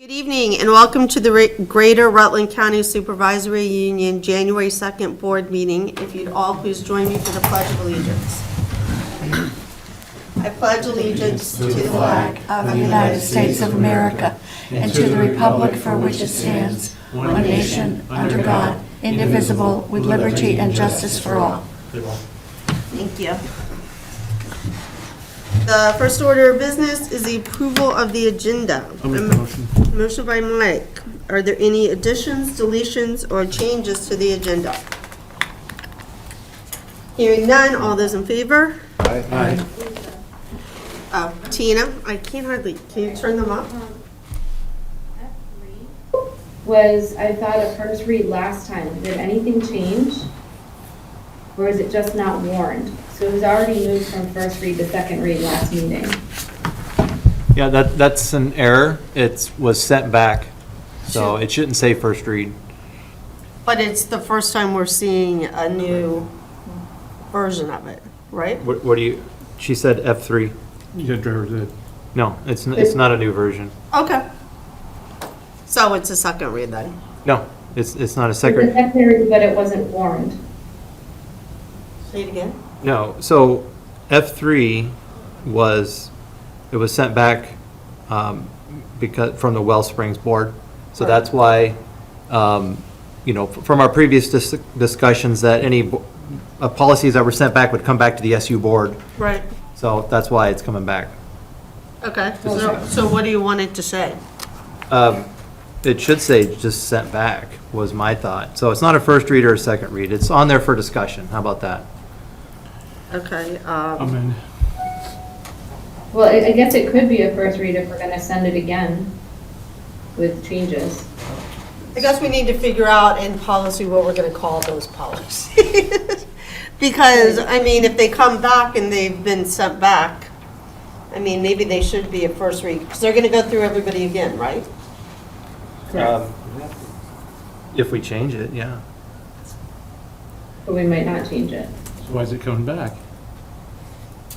Good evening and welcome to the Greater Rutland County Supervisory Union January 2nd Board Meeting. If you'd all please join me for the Pledge of Allegiance. I pledge allegiance to the flag of the United States of America and to the republic for which it stands, one nation, under God, indivisible, with liberty and justice for all. Thank you. The first order of business is the approval of the agenda. I'll make the motion. Motion by Mike. Are there any additions, deletions, or changes to the agenda? Hearing none, all those in favor? Aye. Oh, Tina, I can't hardly, can you turn them up? Was, I thought, a first read last time. Did anything change? Or is it just not warned? So it was already moved from first read to second read last meeting. Yeah, that's an error. It was sent back, so it shouldn't say first read. But it's the first time we're seeing a new version of it, right? What do you, she said F3. You got driver's ed. No, it's not a new version. Okay. So it's a second read then? No, it's not a It was second. second read, but it wasn't warned. Say it again? No, so F3 was sent back because from the Wellsprings board. So that's why, from our previous discussions that any policies that were sent back would come back to the SU board. Right. So that's why it's coming back. Okay. So what do you want it to say? It should say just sent back, was my thought. So it's not a first read or a second read. It's on there for discussion. How about that? Okay. Amen. Well, I guess it could be a first read if we're going to send it again with changes. I guess we need to figure out in policy what we're going to call those policies. Because, I mean, if they come back and they've been sent back, I mean, maybe they should be a first read, because they're going to go through everybody again, right? If we change it, yeah. But we might not change it. So why is it coming back?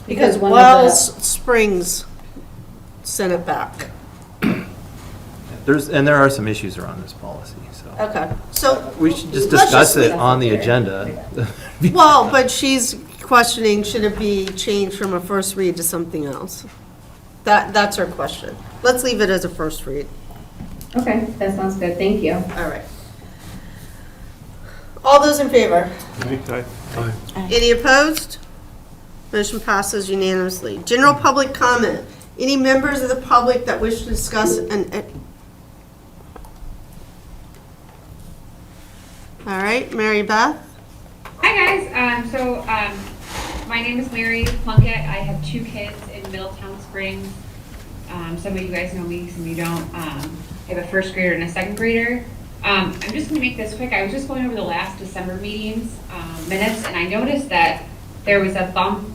Because one of Wells Springs sent it back. There are some issues around this policy, so. Okay, so. We should just let's discuss it leave- on the agenda. Well, but she's questioning, should it be changed from a first read to something else? That's her question. Let's leave it as a first read. Okay, that sounds good. Thank you. All right. All those in favor? Aye. Any opposed? Motion passes unanimously. General public comment. Any members of the public that wish to discuss All right, Mary Beth? Hi guys, my name is Mary Plunkett. I have 2 kids in Middletown Springs. Some of you guys know me, some of you don't. I have a first grader and a second grader. I'm just gonna make this quick. I was just going over the last December meetings minutes, and I noticed that there was a bump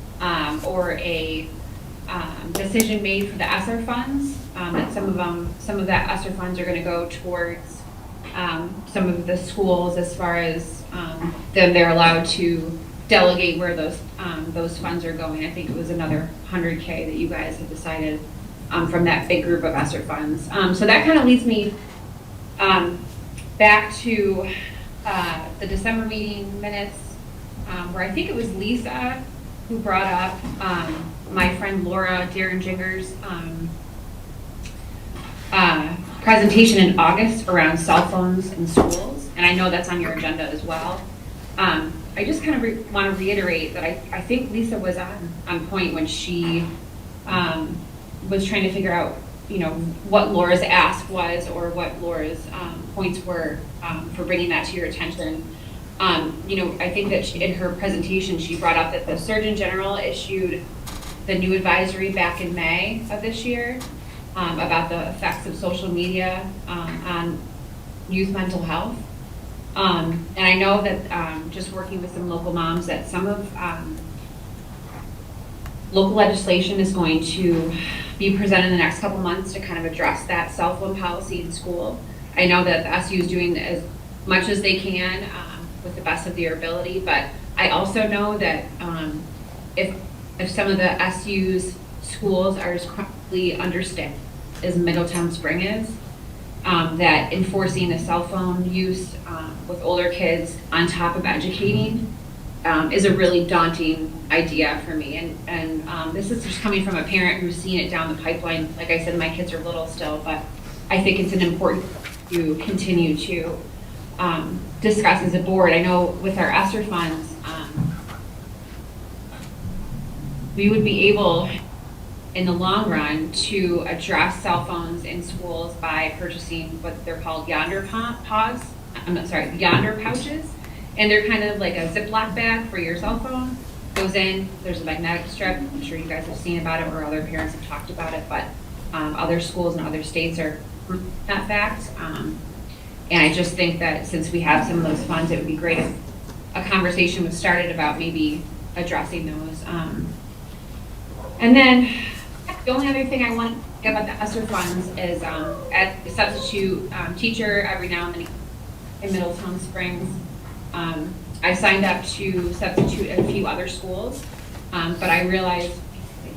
or a decision made for the ESSER funds, that some of that ESSER funds are gonna go towards some of the schools as far as then they're allowed to delegate where those funds are going. I think it was another $100K that you guys have decided from that big group of ESSER funds. So that kind of leads me back to the December meeting minutes where I think it was Lisa who brought up my friend Laura Derringinger's presentation in August around cell phones in schools, and I know that's on your agenda as well. I just kind of want to reiterate that I think Lisa was on point when she was trying to figure out, what Laura's ask was or what Laura's points were for bringing that to your attention. I think that in her presentation, she brought up that the Surgeon General issued the new advisory back in May of this year about the effects of social media on youth mental health. And I know that just working with some local moms that some of local legislation is going to be presented in the next couple months to kind of address that cell phone policy in school. I know that the SU is doing as much as they can with the best of their ability, but I also know that if some of the SU's schools are as chronically understaffed as Middletown Spring is, that enforcing the cell phone use with older kids on top of educating is a really daunting idea for me. And this is just coming from a parent who's seen it down the pipeline. Like I said, my kids are little still, but I think it's an important to continue to discuss as a board. I know with our ESSER funds, we would be able, in the long run, to address cell phones in schools by purchasing what they're called yonder pouches. And they're kind of like a Ziploc bag for your cell phone. Goes in, there's a magnetic strip. I'm sure you guys have seen about it or other parents have talked about it, but other schools and other states are that fact. And I just think that since we have some of those funds, it would be great if a conversation was started about maybe addressing those. And then the only other thing I want to say about the ESSER funds is as a substitute teacher every now and then in Middletown Springs, I signed up to substitute at a few other schools, but I realized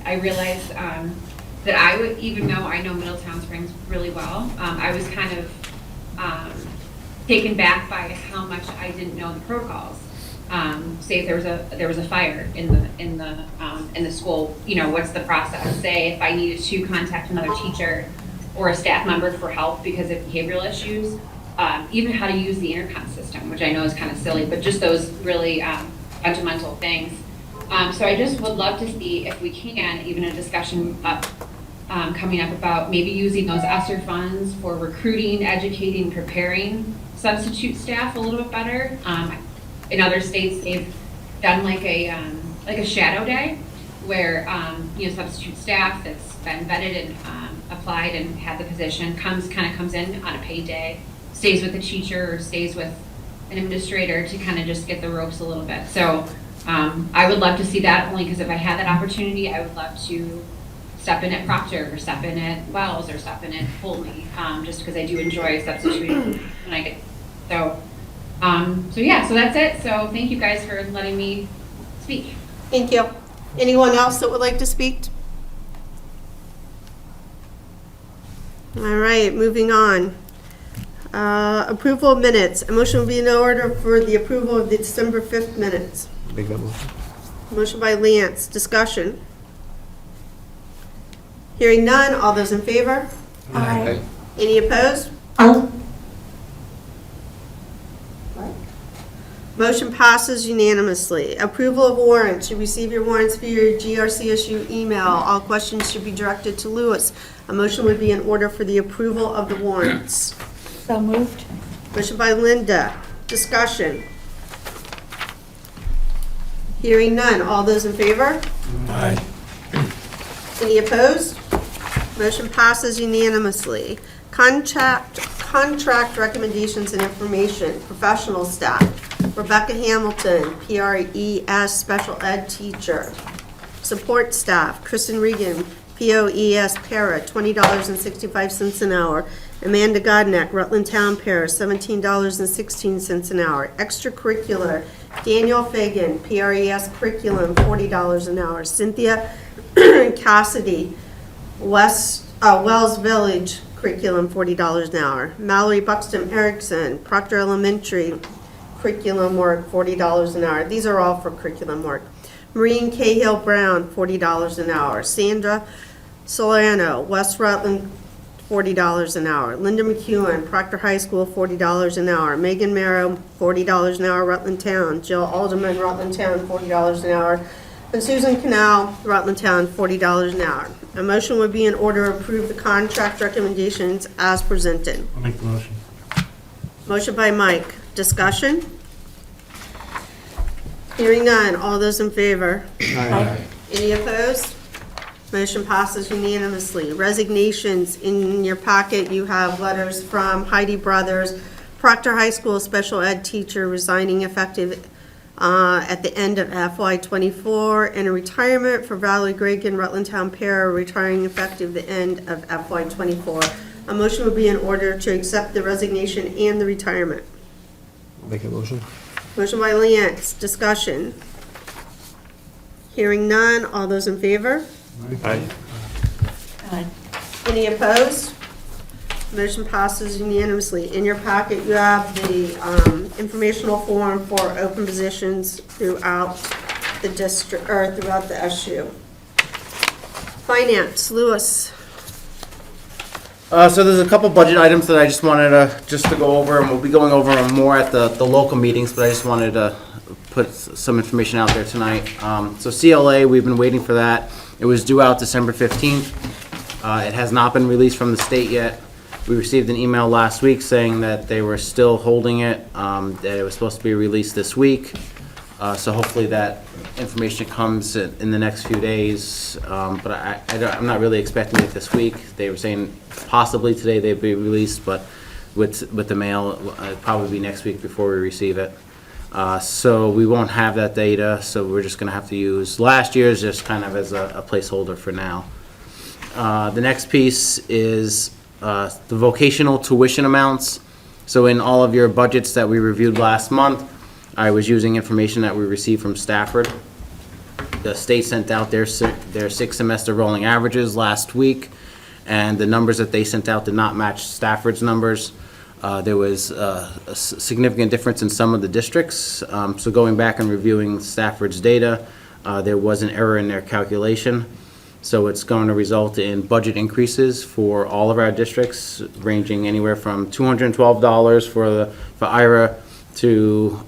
that I would, even though I know Middletown Springs really well, I was kind of taken back by how much I didn't know the protocols. Say if there was a fire in the school, you know, what's the process? Say if I needed to contact another teacher or a staff member for help because of behavioral issues, even how to use the intercom system, which I know is kind of silly, but just those really fundamental things. So I just would love to see if we can, even a discussion coming up about maybe using those ESSER funds for recruiting, educating, preparing substitute staff a little bit better. In other states, they've done like a shadow day where substitute staff that's been vetted and applied and had the position comes in on a paid day, stays with the teacher or stays with an administrator to kind of just get the ropes a little bit. So I would love to see that, only because if I had that opportunity, I would love to step in at Proctor or step in at Wells or step in at Pulteney, just because I do enjoy substituting when I get so that's it. So thank you guys for letting me speak. Thank you. Anyone else that would like to speak? All right, moving on. Approval of minutes. A motion will be in order for the approval of the December 5th minutes. Make that motion. Motion by Lance. Discussion. Hearing none. All those in favor? Aye. Any opposed? Motion passes unanimously. Approval of warrants. You receive your warrants via your GRCSU email. All questions should be directed to Lewis. A motion would be in order for the approval of the warrants. So moved. Motion by Linda. Discussion. Hearing none. All those in favor? Aye. Any opposed? Motion passes unanimously. Contract recommendations and information. Professional staff. Rebecca Hamilton, PRES Special Ed Teacher. Support staff. Kristen Regan, POES Para, $20.65 an hour. Amanda Godneck, Rutland Town Para, $17.16 an hour. Extracurricular, Daniel Fagan, PRES Curriculum, $40 an hour. Cynthia Cassidy, Wells Village Curriculum, $40 an hour. Mallory Buxton Erickson, Proctor Elementary Curriculum Work, $40 an hour. These are all for curriculum work. Maureen Cahill Brown, $40 an hour. Sandra Solano, West Rutland, $40 an hour. Linda McEwen, Proctor High School, $40 an hour. Megan Merrow, $40 an hour, Rutland Town. Jill Alderman, Rutland Town, $40 an hour. And Susan Canal, Rutland Town, $40 an hour. A motion would be in order to approve the contract recommendations as presented. I'll make the motion. Motion by Mike. Discussion? Hearing none. All those in favor? Aye. Any opposed? Motion passes unanimously. Resignations. In your packet, you have letters from Heidi Brothers, Proctor High School Special Ed Teacher, resigning effective at the end of FY '24, and a retirement for Valerie Gregan, Rutland Town Para, retiring effective the end of FY '24. A motion would be in order to accept the resignation and the retirement. Make a motion. Motion by Lance. Discussion. Hearing none. All those in favor? Aye. Aye. Any opposed? Motion passes unanimously. In your packet, you have the informational form for open positions throughout the district, or throughout the SU. Finance, Lewis. So there's a couple budget items that I just wanted to go over, and we'll be going over them more at the local meetings, but I just wanted to put some information out there tonight. So CLA, we've been waiting for that. It was due out December 15th. It has not been released from the state yet. We received an email last week saying that they were still holding it, that it was supposed to be released this week. So hopefully that information comes in the next few days, but I'm not really expecting it this week. They were saying possibly today they'd be released, but with the mail, it'll probably be next week before we receive it. So we won't have that data, so we're just gonna have to use last year's just kind of as a placeholder for now. The next piece is the vocational tuition amounts. So in all of your budgets that we reviewed last month, I was using information that we received from Stafford. The state sent out their 6-semester rolling averages last week, and the numbers that they sent out did not match Stafford's numbers. There was a significant difference in some of the districts. So going back and reviewing Stafford's data, there was an error in their calculation. So it's going to result in budget increases for all of our districts, ranging anywhere from $212 for IRA to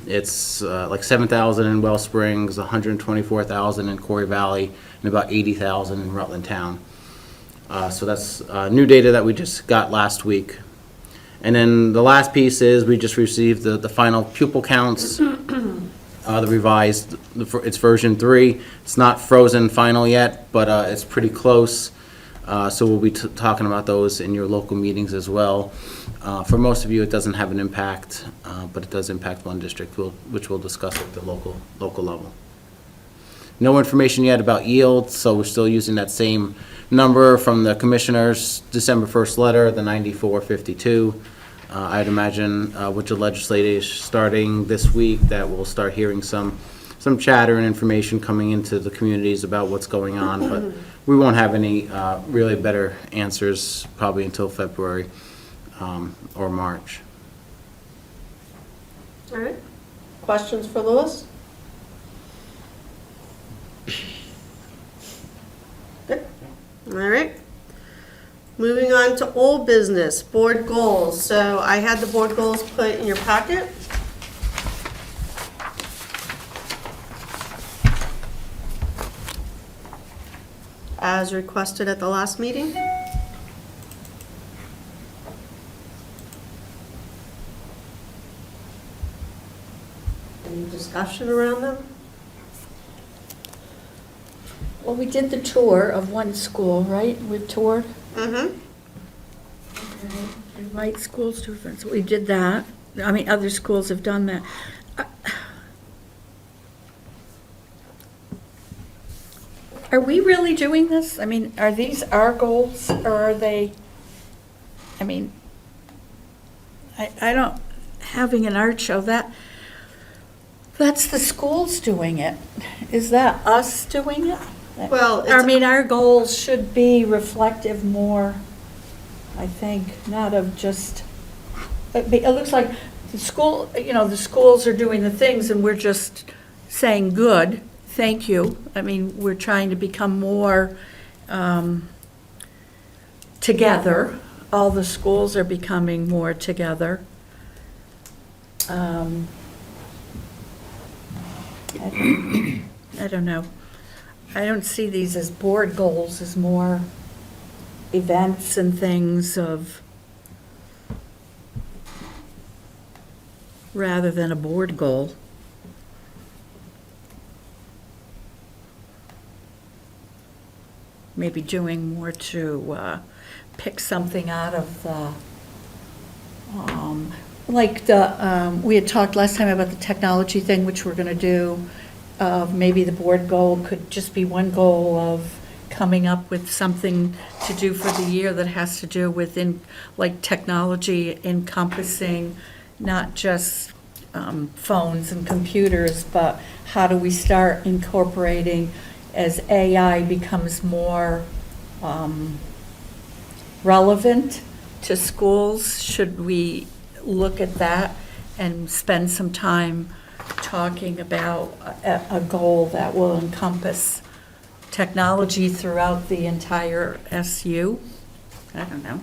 it's like $7,000 in Well Springs, $124,000 in Corey Valley, and about $80,000 in Rutland Town. So that's new data that we just got last week. And then the last piece is we just received the final pupil counts, the revised, it's version 3. It's not frozen final yet, but it's pretty close. So we'll be talking about those in your local meetings as well. For most of you, it doesn't have an impact, but it does impact one district, which we'll discuss at the local level. No information yet about yield, so we're still using that same number from the commissioner's December 1st letter, the 9452. I'd imagine with the legislators starting this week that we'll start hearing some chatter and information coming into the communities about what's going on, but we won't have any really better answers probably until February or March. All right. Questions for Lewis? Good. All right. Moving on to old business, board goals. So I had the board goals put in your packet. As requested at the last meeting. Any discussion around them? Well, we did the tour of one school, right? We've toured. Mm-hmm. Invite schools to events. We did that. I mean, other schools have done that. Are we really doing this? I mean, are these our goals, or are they, I mean, I don't, having an art show, that's the schools doing it. Is that us doing it? Well, I mean, our goals should be reflective more, I think, not of just, it looks like the school, the schools are doing the things and we're just saying, good, thank you. I mean, we're trying to become more together. All the schools are becoming more together. I don't know. I don't see these as board goals, as more events and things of, rather than a board goal. Maybe doing more to pick something out of the, we had talked last time about the technology thing, which we're going to do. Maybe the board goal could just be one goal of coming up with something to do for the year that has to do with technology encompassing not just phones and computers, but how do we start incorporating as AI becomes more relevant to schools? Should we look at that and spend some time talking about a goal that will encompass technology throughout the entire SU? I don't know.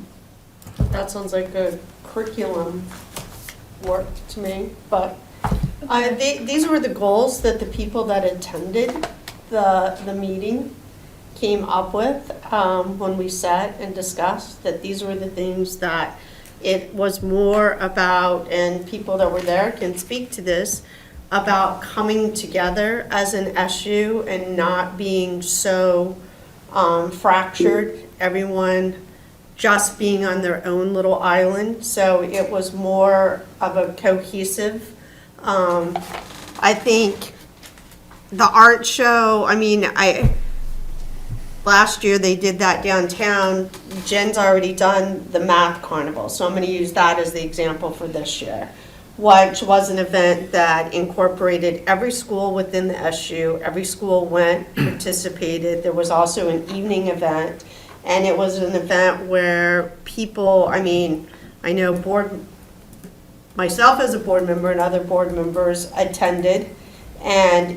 That sounds like a curriculum work to me, but these were the goals that the people that attended the meeting came up with when we sat and discussed, that these were the things that it was more about, and people that were there can speak to this, about coming together as an SU and not being so fractured, everyone just being on their own little island. So it was more of a cohesive. I think the art show, last year they did that downtown. Jen's already done the math carnival, so I'm gonna use that as the example for this year, which was an event that incorporated every school within the SU. Every school went, participated. There was also an evening event, and it was an event where people, I know myself as a board member and other board members attended and,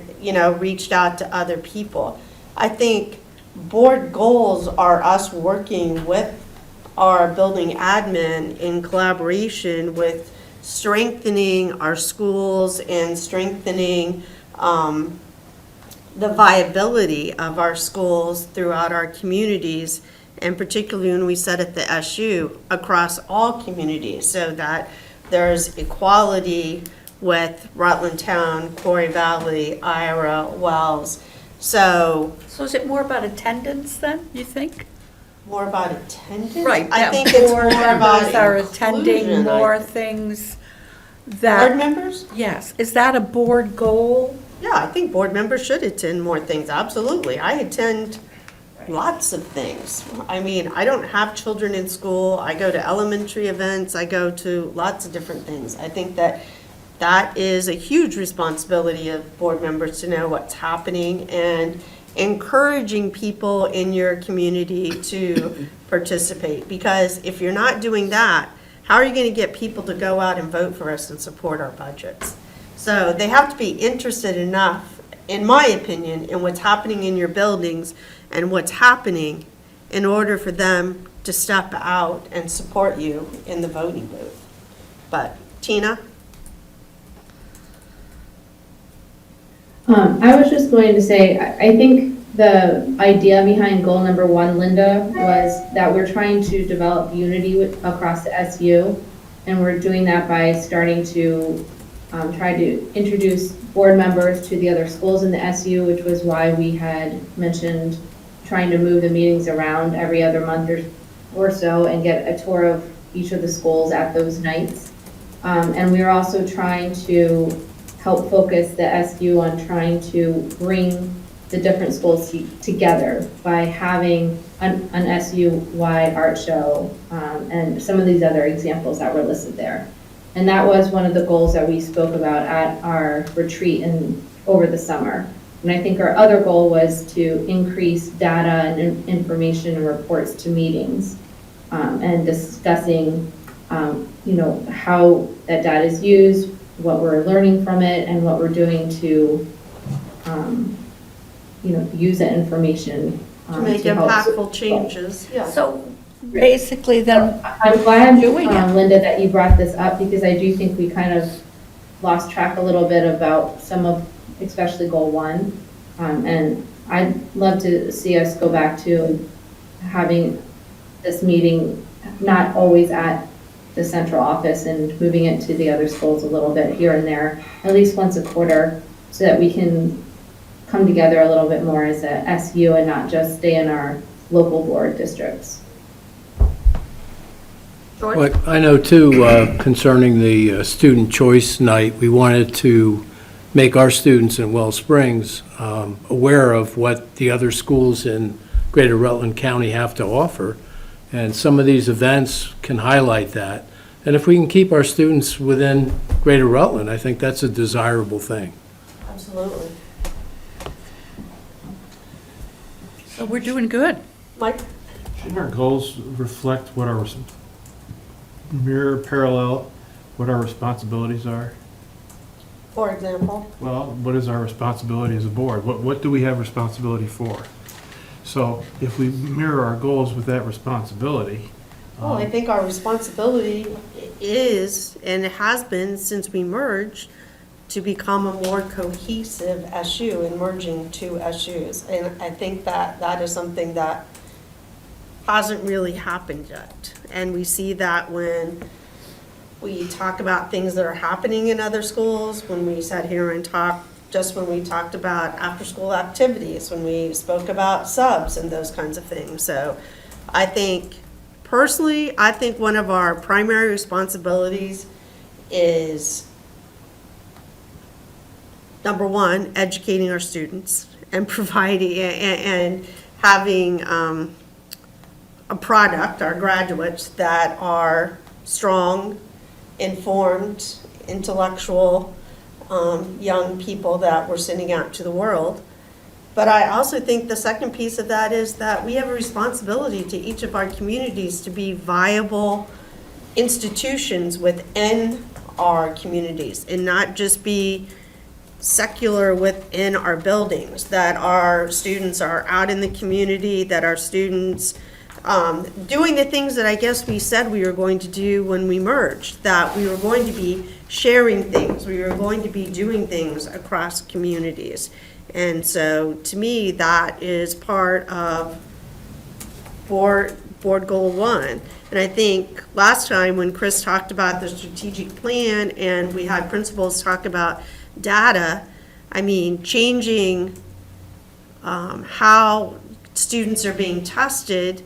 reached out to other people. I think board goals are us working with our building admin in collaboration with strengthening our schools and strengthening the viability of our schools throughout our communities, and particularly when we said at the SU, across all communities, so that there's equality with Rutland Town, Quarry Valley, Ira, Wells. So is it more about attendance then, you think? more about attendance? Right. I think it's more Board about members are attending inclusion, more things Board that, members? yes, is that a board goal? Yeah, I think board members should attend more things, absolutely. I attend lots of things. I don't have children in school. I go to elementary events. I go to lots of different things. I think that is a huge responsibility of board members to know what's happening and encouraging people in your community to participate. Because if you're not doing that, how are you going to get people to go out and vote for us and support our budgets? So they have to be interested enough, in my opinion, in what's happening in your buildings and what's happening in order for them to step out and support you in the voting booth. But Tina? I was just going to say, I think the idea behind goal number 1, Linda, was that we're trying to develop unity across the SU, and we're doing that by starting to try to introduce board members to the other schools in the SU, which was why we had mentioned trying to move the meetings around every other month or so and get a tour of each of the schools at those nights. And we are also trying to help focus the SU on trying to bring the different schools together by having an SU-wide art show and some of these other examples that were listed there. And that was one of the goals that we spoke about at our retreat over the summer. And I think our other goal was to increase data and information and reports to meetings and discussing, how that data is used, what we're learning from it, and what we're doing to, use that information To make help impactful changes, yeah. So basically then, I'm glad, doing it. Linda, that you brought this up, because I do think we kind of lost track a little bit about some of, especially goal 1. And I'd love to see us go back to having this meeting not always at the central office and moving it to the other schools a little bit here and there, at least once a quarter, so that we can come together a little bit more as a SU and not just stay in our local board districts. George? But I know too, concerning the student choice night, we wanted to make our students in Wells Springs aware of what the other schools in Greater Rutland County have to offer. And some of these events can highlight that. And if we can keep our students within Greater Rutland, I think that's a desirable thing. Absolutely. so we're doing good. Mike? Shouldn't our goals reflect what our, mirror parallel, what our responsibilities are? For example, Well, what is our responsibility as a board? What do we have responsibility for? So if we mirror our goals with that responsibility, well, I think our responsibility is, and it has been since we merged, to become a more cohesive SU and merging two SUs. And I think that that is something that hasn't really happened yet. And we see that when we talk about things that are happening in other schools, when we sat here and talked, just when we talked about after-school activities, when we spoke about subs and those kinds of things. So I think, personally, I think one of our primary responsibilities is, number one, educating our students and providing and having a product, our graduates, that are strong, informed, intellectual, young people that we're sending out to the world. But I also think the second piece of that is that we have a responsibility to each of our communities to be viable institutions within our communities and not just be secular within our buildings, that our students are out in the community, that our students doing the things that I guess we said we were going to do when we merged, that we were going to be sharing things, we were going to be doing things across communities. And so, to me, that is part of board goal 1. And I think last time when Chris talked about the strategic plan and we had principals talk about data, I mean, changing how students are being tested,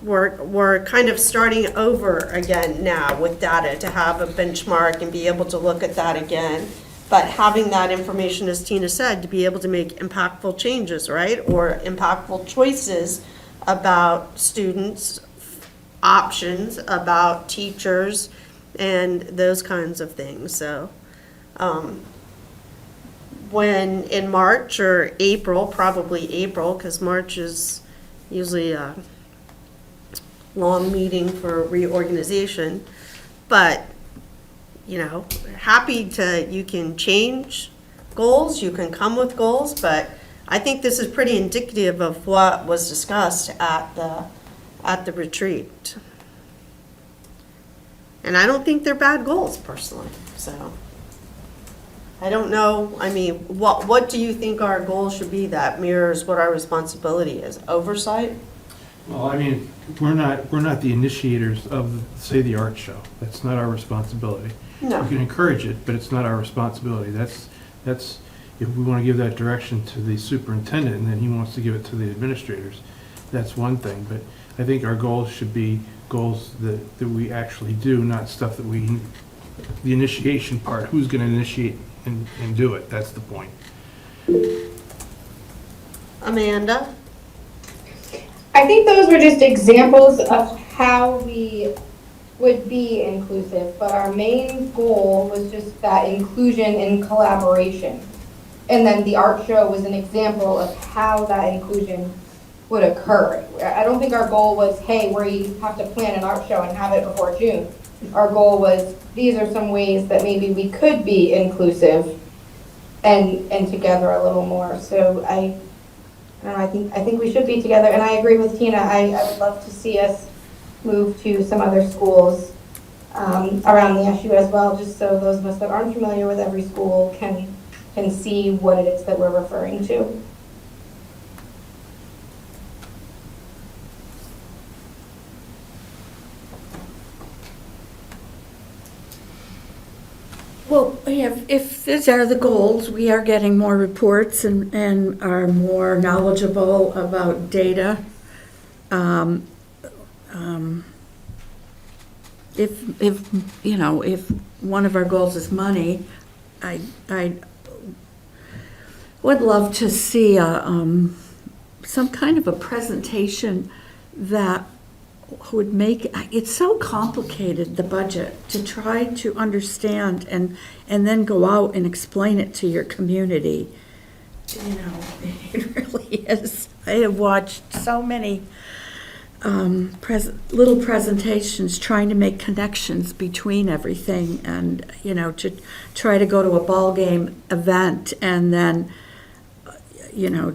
we're kind of starting over again now with data to have a benchmark and be able to look at that again. But having that information, as Tina said, to be able to make impactful changes, right? Or impactful choices about students, options, about teachers, and those kinds of things. So when in March or April, probably April, because March is usually a long meeting for reorganization, but you know, happy to, you can change goals, you can come with goals, but I think this is pretty indicative of what was discussed at the retreat. And I don't think they're bad goals personally, so. I don't know, I mean, what do you think our goal should be that mirrors what our responsibility is? Oversight? well, I mean, we're not the initiators of, say, the art show. That's not our responsibility. No. We can encourage it, but it's not our responsibility. That's, if we want to give that direction to the superintendent and then he wants to give it to the administrators, that's one thing. But I think our goals should be goals that we actually do, not stuff that we, the initiation part, who's going to initiate and do it, that's the point. Amanda? I think those were just examples of how we would be inclusive, but our main goal was just that inclusion and collaboration. And then the art show was an example of how that inclusion would occur. I don't think our goal was, hey, we have to plan an art show and have it before June. Our goal was, these are some ways that maybe we could be inclusive and together a little more. So I don't know, I think we should be together, and I agree with Tina. I would love to see us move to some other schools around the SU as well, just so those of us that aren't familiar with every school can see what it is that we're referring to. Well, if these are the goals, we are getting more reports and are more knowledgeable about data. If one of our goals is money, I would love to see some kind of a presentation that would make, it's so complicated, the budget, to try to understand and then go out and explain it to your community. You know, it really is. I have watched so many little presentations, trying to make connections between everything, and, to try to go to a ball game event, and then,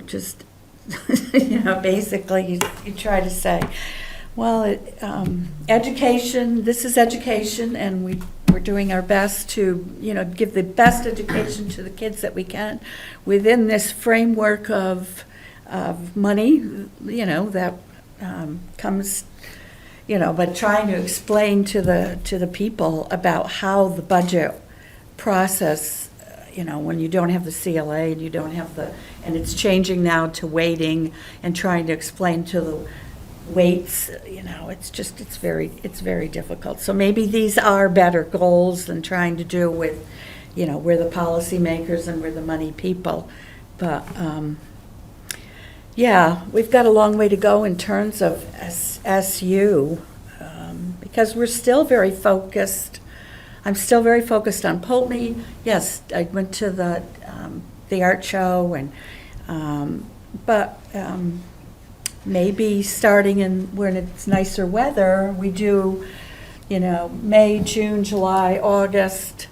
just, basically, you try to say, well, education, this is education, and we're doing our best to, give the best education to the kids that we can within this framework of money, that comes, but trying to explain to the people about how the budget process, when you don't have the CLA and you don't have and it's changing now to weighting, and trying to explain to the weights, it's very difficult. So maybe these are better goals than trying to do with, we're the policymakers and we're the money people. But, yeah, we've got a long way to go in terms of SU, because we're still very focused. I'm still very focused on Pulteney. Yes, I went to the art show, but maybe starting when it's nicer weather, we do, May, June, July, August,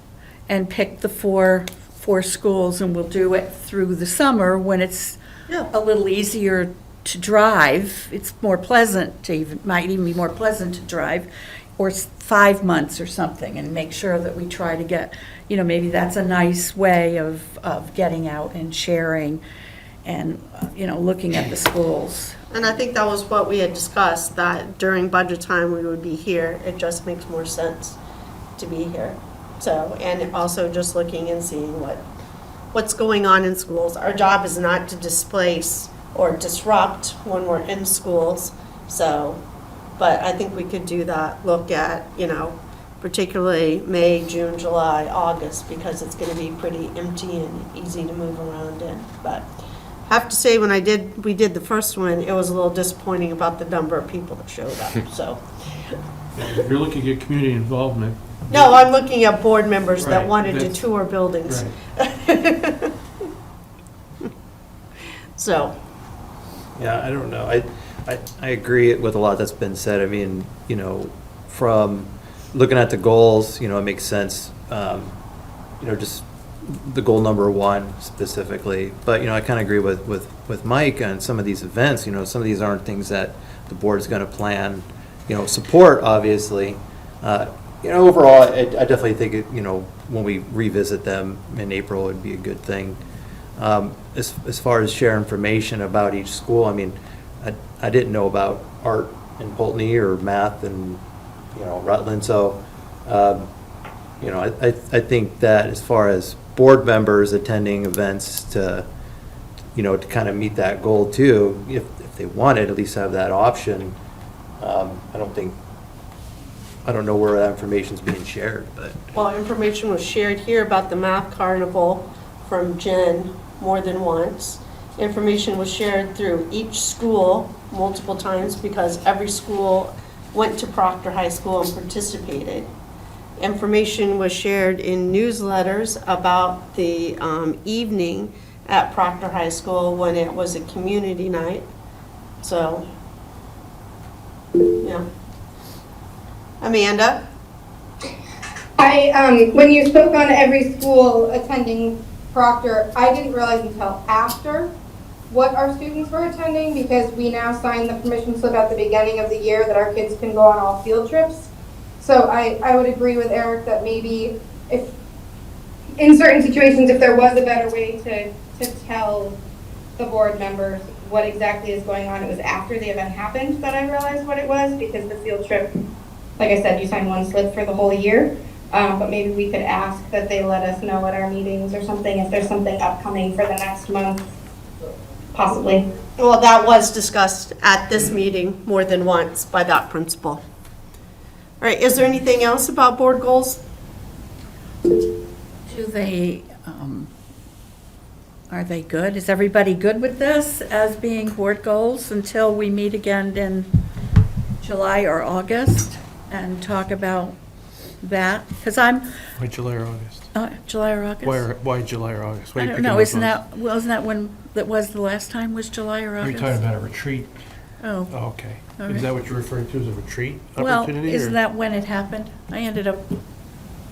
and pick the four schools, and we'll do it through the summer when it's a little easier to drive. It's more pleasant might even be more pleasant to drive, or 5 months or something, and make sure that we try to get, maybe that's a nice way of getting out and sharing and, looking at the schools. And I think that was what we had discussed, that during budget time we would be here. It just makes more sense to be here. So, and also just looking and seeing what's going on in schools. Our job is not to displace or disrupt when we're in schools. So, but I think we could do that, look at, particularly May, June, July, August, because it's going to be pretty empty and easy to move around in. But I have to say, when we did the first one, it was a little disappointing about the number of people that showed up, so. If you're looking at community involvement. No, I'm looking at board members that Right, wanted to that's- tour buildings. Right. So, Yeah, I don't know. I agree with a lot that's been said. I mean, from looking at the goals, it makes sense, just the goal number 1 specifically. But, I kind of agree with Mike on some of these events. Some of these aren't things that the board's going to plan, support, obviously. Overall, I definitely think, when we revisit them in April, it would be a good thing. As far as share information about each school, I mean, I didn't know about art in Pulteney or math in, Rutland. So, I think that as far as board members attending events to kind of meet that goal too, if they wanted, at least have that option. I don't know where that information's being shared, but. well, information was shared here about the math carnival from Jen more than once. Information was shared through each school multiple times, because every school went to Proctor High School and participated. Information was shared in newsletters about the evening at Proctor High School when it was a community night. So, yeah. Amanda? When you spoke on every school attending Proctor, I didn't realize until after what our students were attending, because we now sign the permission slip at the beginning of the year that our kids can go on all field trips. So I would agree with Eric that maybe if, in certain situations, if there was a better way to tell the board members what exactly is going on, it was after the event happened that I realized what it was, because the field trip, like I said, you sign one slip for the whole year. But maybe we could ask that they let us know at our meetings or something if there's something upcoming for the next month, possibly. Well, that was discussed at this meeting more than once by that principal. All right, is there anything else about board goals? Are they good? Is everybody good with this as being board goals until we meet again in July or August and talk about that? Because Why July or August? July or August? Why July or August? Why I are you don't picking know, those wasn't ones? that when that was the last time, was July or Are you August? talking about a retreat? Oh, Okay. All Is right. that what you're referring to as a retreat well, opportunity? or- isn't that when it happened? I ended up,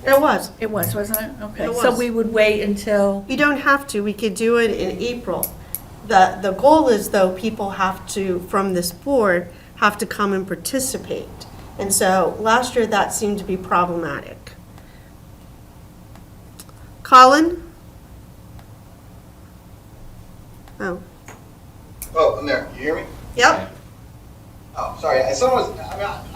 It was. it was, wasn't it? Okay, It so was. we would wait until, You don't have to, we could do it in April. The goal is, though, people have to, from this board, have to come and participate. And so last year, that seemed to be problematic. Colin? Oh, Oh, I'm there. You hear me? yep, Oh, sorry. I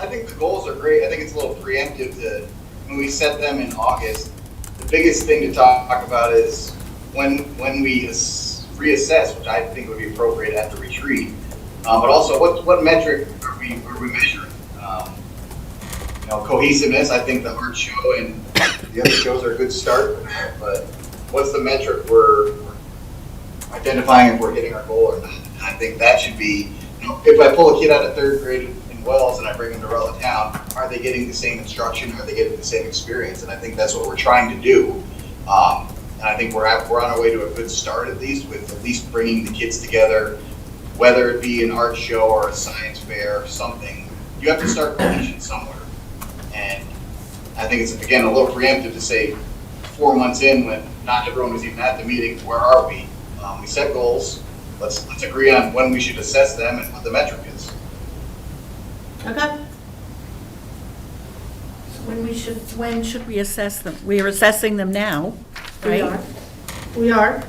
think the goals are great. I think it's a little preemptive to, when we set them in August, the biggest thing to talk about is when we reassess, which I think would be appropriate after retreat, but also what metric are we measuring? Cohesiveness, I think the art show and the other shows are a good start, but what's the metric we're identifying if we're hitting our goal or not? And I think that should be, if I pull a kid out of third grade in Wells and I bring them to Rutland Town, are they getting the same instruction? Are they getting the same experience? And I think that's what we're trying to do. And I think we're on our way to a good start, at least, with at least bringing the kids together, whether it be an art show or a science fair or something. You have to start cohesion somewhere. And I think it's, again, a little preemptive to say 4 months in when not everyone was even at the meeting, where are we? We set goals. Let's agree on when we should assess them and what the metric is. okay. when should we assess them? We are assessing them now, We right? are. We are.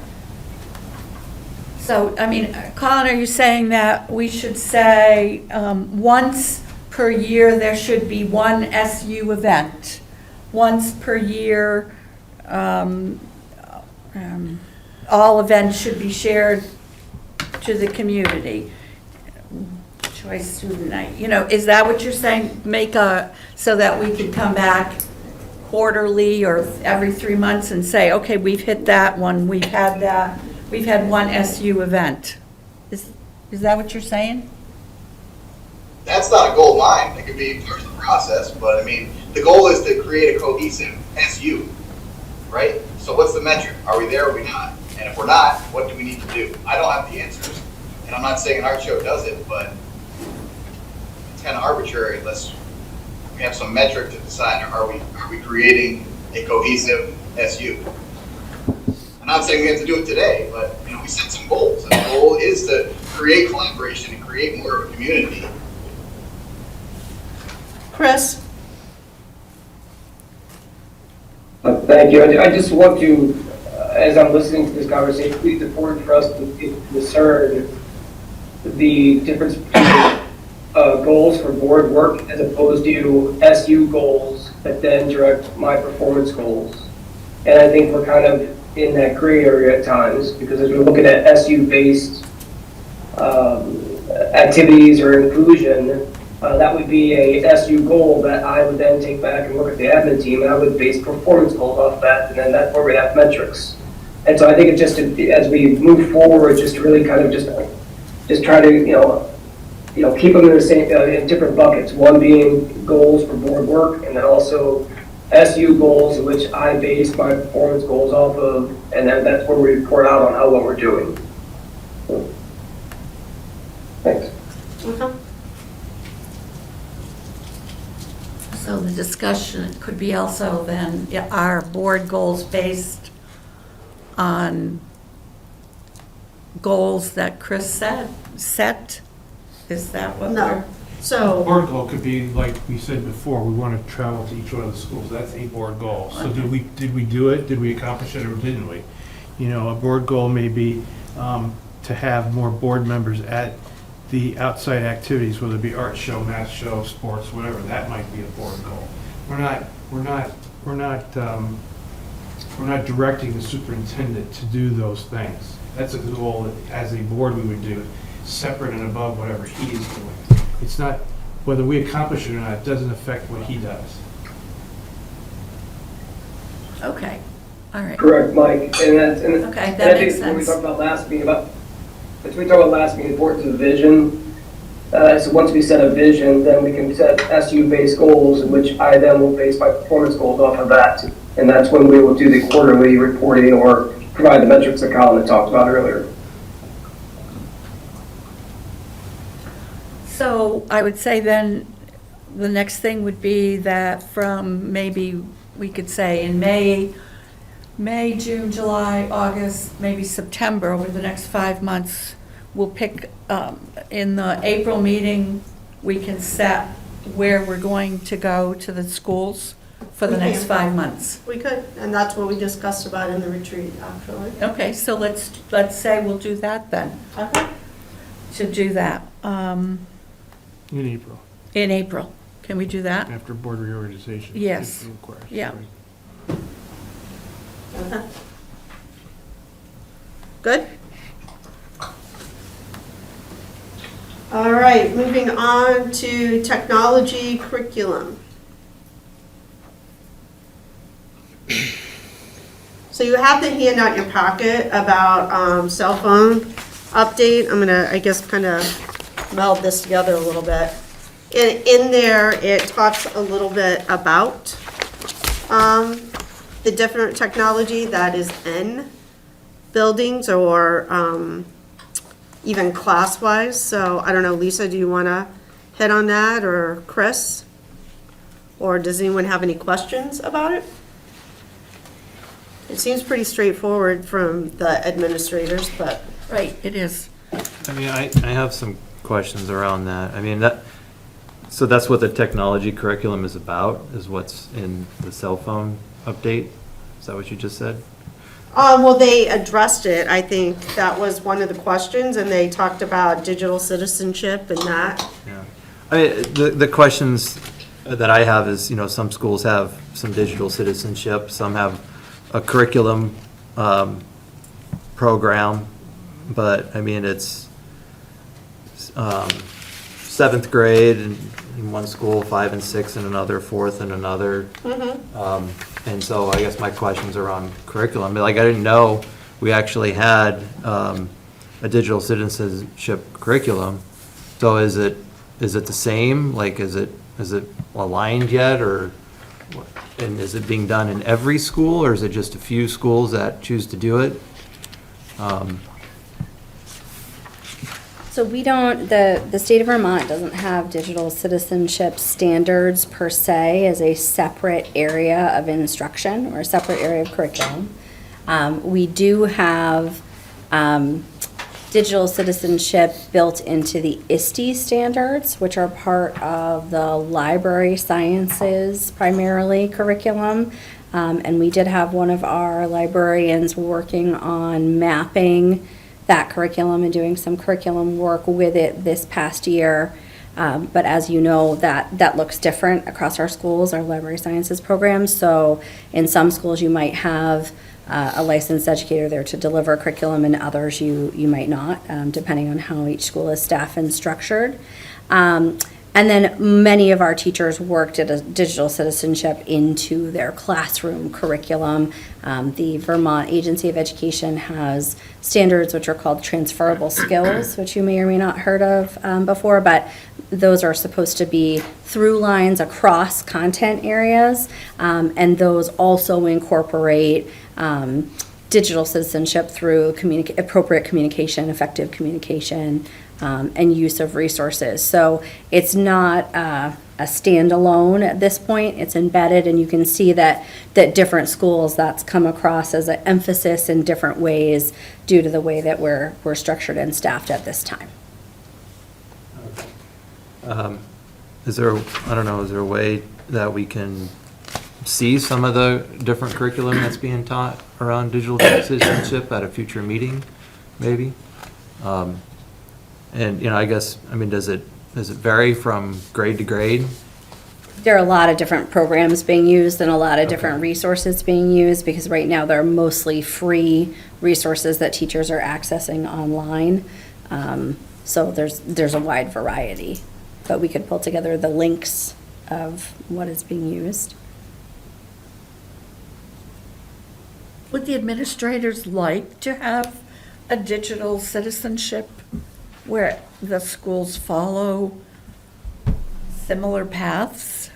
So, I mean, Colin, are you saying that we should say, once per year, there should be one SU event? Once per year, all events should be shared to the community? Choice student night, is that what you're saying? So that we can come back quarterly or every 3 months and say, okay, we've hit that one, we've had one SU event. Is that what you're saying? That's not a goal of mine. It could be part of the process, but I mean, the goal is to create a cohesive SU, right? So what's the metric? Are we there or are we not? And if we're not, what do we need to do? I don't have the answers, and I'm not saying an art show does it, but it's kind of arbitrary unless we have some metric to decide, are we creating a cohesive SU? I'm not saying we have to do it today, but we set some goals, and the goal is to create collaboration and create more of a community. Chris? Thank you. I just want to, as I'm listening to this conversation, it's important for us to discern the difference between goals for board work as opposed to SU goals that then direct my performance goals. And I think we're kind of in that gray area at times, because as we're looking at SU-based activities or inclusion, that would be a SU goal that I would then take back and look at the admin team, and I would base performance goals off that, and then that's where we have metrics. And so I think it's just, as we move forward, just to really kind of just try to, keep them in the same, in different buckets. One being goals for board work, and then also SU goals, in which I base my performance goals off of, and then that's where we report out on how well we're doing. So, thanks. Okay. So the discussion could be also then, are board goals based on goals that Chris set? Is that what No. we're? So, Board goal could be, like we said before, we want to travel to each one of the schools. That's a board goal. So did we do it? Did we accomplish it or didn't we? A board goal may be to have more board members at the outside activities, whether it be art show, math show, sports, whatever. That might be a board goal. We're not directing the superintendent to do those things. That's a goal that as a board we would do, separate and above whatever he is doing. It's not, whether we accomplish it or not, it doesn't affect what he does. Okay, all right. Correct, Mike. And I Okay, that makes think when we sense. talked about last meeting, the importance of vision. So once we set a vision, then we can set SU-based goals, in which I then will base my performance goals off of that. And that's when we will do the quarterly reporting or provide the metrics that Colin had talked about earlier. So I would say then, the next thing would be that from maybe, we could say in May, June, July, August, maybe September, over the next 5 months, we'll pick, in the April meeting, we can set where we're going to go to the schools for the next 5 months. We could, and that's what we discussed about in the retreat, actually. Okay, so let's say we'll do that then, Okay. to do that, In April, in April. Can we do that? after board reorganization. Yes. if required. Yeah. Okay. Good? All right, moving on to technology curriculum. So you have the handout in your pocket about cell phone update. I'm gonna, I guess, kind of meld this together a little bit. In there, it talks a little bit about the different technology that is in buildings or even class-wise. So I don't know, Lisa, do you want to hit on that, or Chris? Or does anyone have any questions about it? It seems pretty straightforward from the administrators, but. Right, it is. I mean, I have some questions around that. I mean, so that's what the technology curriculum is about, is what's in the cell phone update? Is that what you just said? Well, they addressed it. I think that was one of the questions, and they talked about digital citizenship and that. Yeah. I mean, the questions that I have is, some schools have some digital citizenship, some have a curriculum program, but I mean, it's 7th grade in one school, 5 and 6 in another, 4th in another. And so I guess my questions are on curriculum. Like, I didn't know we actually had a digital citizenship curriculum. So is it the same? Like, is it aligned yet, or what? And is it being done in every school, or is it just a few schools that choose to do it? So we don't, the state of Vermont doesn't have digital citizenship standards per se as a separate area of instruction or a separate area of curriculum. We do have digital citizenship built into the ISTE standards, which are part of the library sciences primarily curriculum. And we did have one of our librarians working on mapping that curriculum and doing some curriculum work with it this past year. But as you know, that looks different across our schools, our library sciences programs. So in some schools, you might have a licensed educator there to deliver curriculum, and others you might not, depending on how each school is staffed and structured. And then many of our teachers worked at a digital citizenship into their classroom curriculum. The Vermont Agency of Education has standards which are called transferable skills, which you may or may not heard of before, but those are supposed to be through lines across content areas, and those also incorporate digital citizenship through appropriate communication, effective communication, and use of resources. So it's not a standalone at this point. It's embedded, and you can see that different schools, that's come across as an emphasis in different ways due to the way that we're structured and staffed at this time. Is there a way that we can see some of the different curriculum that's being taught around digital citizenship at a future meeting, maybe? And, I guess, does it vary from grade to grade? There are a lot of different programs being used and a lot of different resources being used, because right now they're mostly free resources that teachers are accessing online. So there's a wide variety, but we could pull together the links of what is being used. Would the administrators like to have a digital citizenship where the schools follow similar paths?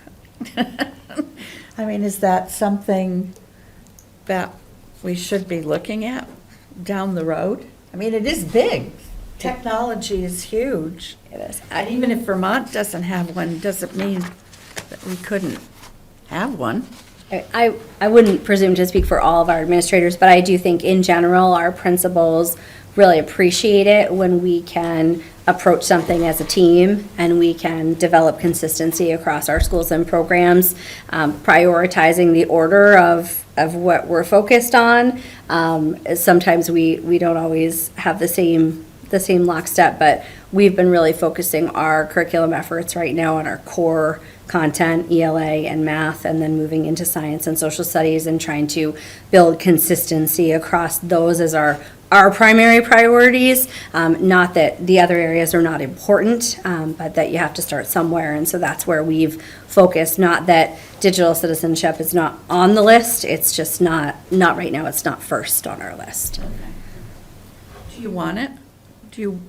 Is that something that we should be looking at down the road? It is big. technology is huge. It is. And even if Vermont doesn't have one, doesn't mean that we couldn't have one. I wouldn't presume to speak for all of our administrators, but I do think in general, our principals really appreciate it when we can approach something as a team and we can develop consistency across our schools and programs, prioritizing the order of what we're focused on. Sometimes we don't always have the same lockstep, but we've been really focusing our curriculum efforts right now on our core content, ELA and math, and then moving into science and social studies and trying to build consistency across those as our primary priorities. Not that the other areas are not important, but that you have to start somewhere. And so that's where we've focused, not that digital citizenship is not on the list. It's just not right now. It's not first on our list. Do you want it? Do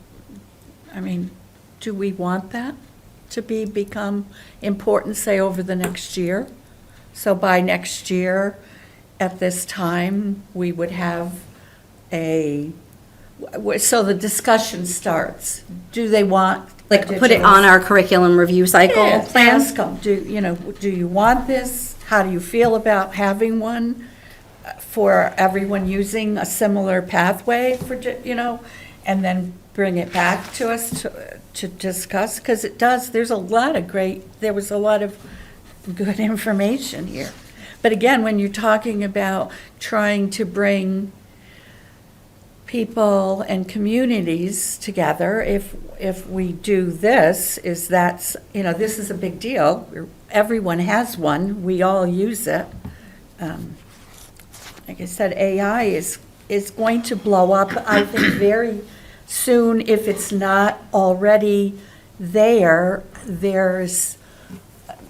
we want that to become important, say, over the next year? So by next year, at this time, we would have so the discussion starts. Do they want? Like put it on our curriculum review cycle plan? Ask them, do you want this? How do you feel about having one for everyone using a similar pathway for, and then bring it back to us to discuss? Because there was a lot of good information here. But again, when you're talking about trying to bring people and communities together, if we do this, this is a big deal. Everyone has one. We all use it. Like I said, AI is going to blow up, I think, very soon. If it's not already there's,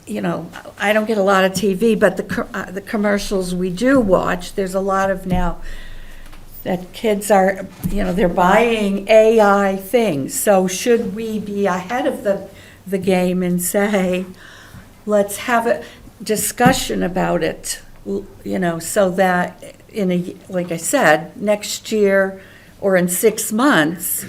I don't get a lot of TV, but the commercials we do watch, there's a lot of now that kids are, they're buying AI things. So should we be ahead of the game and say, let's have a discussion about it, so that like I said, next year or in 6 months,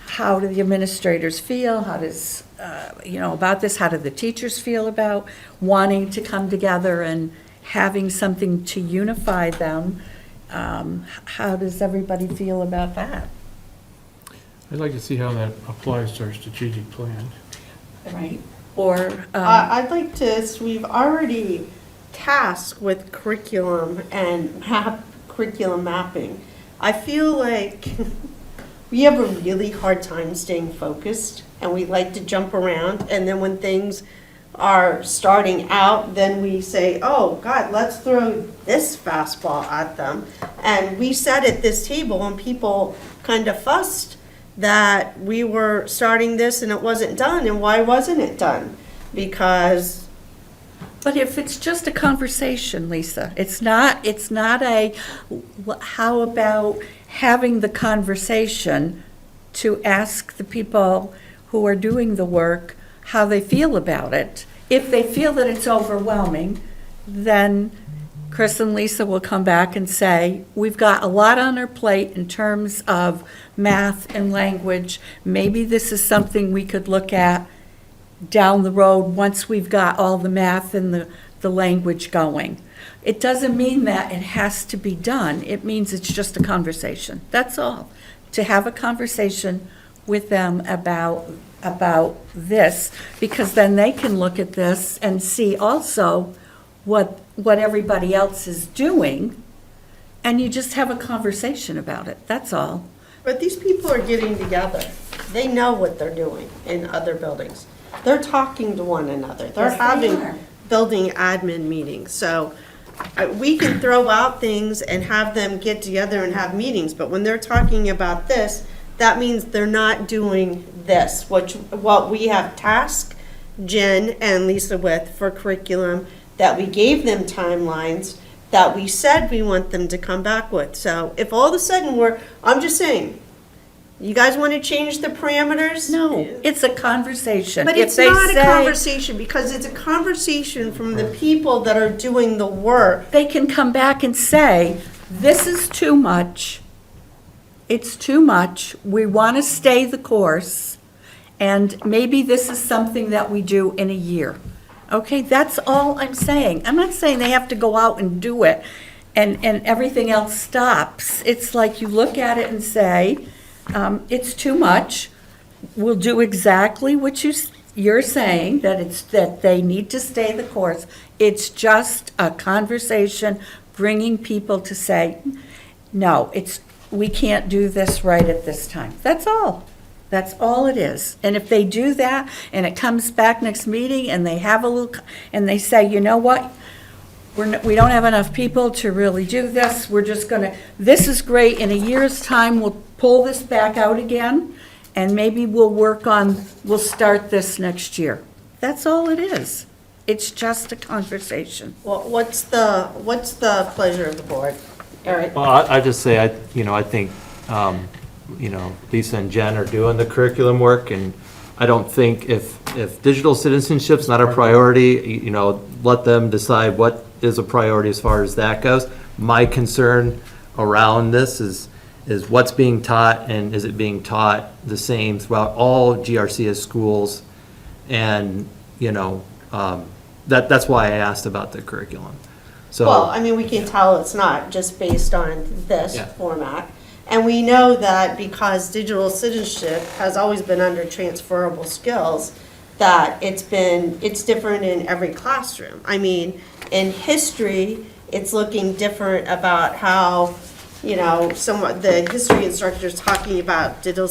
how do the administrators feel? How does, about this? How do the teachers feel about wanting to come together and having something to unify them? How does everybody feel about that? I'd like to see how that applies to our strategic plan. Right. Or, I'd like to, so we've already tasked with curriculum and curriculum mapping. I feel like we have a really hard time staying focused, and we like to jump around, and then when things are starting out, then we say, oh, God, let's throw this fastball at them. And we sat at this table, and people kind of fussed that we were starting this and it wasn't done. And why wasn't it done? Because... But if it's just a conversation, Lisa, it's not how about having the conversation to ask the people who are doing the work how they feel about it. If they feel that it's overwhelming, then Chris and Lisa will come back and say, we've got a lot on our plate in terms of math and language. Maybe this is something we could look at down the road once we've got all the math and the language going. It doesn't mean that it has to be done. It means it's just a conversation. That's all. To have a conversation with them about this, because then they can look at this and see also what everybody else is doing, and you just have a conversation about it. That's all. But these people are getting together. They know what they're doing in other buildings. They're talking to one another. They're Yes, they having are. building admin meetings. So we can throw out things and have them get together and have meetings, but when they're talking about this, that means they're not doing this, what we have tasked Jen and Lisa with for curriculum, that we gave them timelines, that we said we want them to come back with. So if all of a sudden I'm just saying, you guys want to change the parameters? No, it's a conversation. But If it's they not a say- conversation, because it's a conversation from the people that are doing the work. They can come back and say, this is too much. it's too much, we want to stay the course, and maybe this is something that we do in a year. Okay, that's all I'm saying. I'm not saying they have to go out and do it, and everything else stops. It's like you look at it and say, it's too much, we'll do exactly what you're saying, that they need to stay the course. It's just a conversation, bringing people to say, no, we can't do this right at this time. That's all. That's all it is. And if they do that, and it comes back next meeting, and they have and they say, you know what? We don't have enough people to really do this. We're just this is great. In a year's time, we'll pull this back out again, and maybe we'll start this next year. That's all it is. It's just a conversation. Well, what's the pleasure of the board? Eric? Well, I just say, I think, Lisa and Jen are doing the curriculum work, and I don't think if digital citizenship's not a priority, let them decide what is a priority as far as that goes. My concern around this is what's being taught, and is it being taught the same throughout all GRCS schools? And, that's why I asked about the curriculum. So, Well, I mean, we can tell it's not just based on this Yeah. format. And we know that because digital citizenship has always been under transferable skills, that it's different in every classroom. I mean, in history, it's looking different about how, the history instructors talking about digital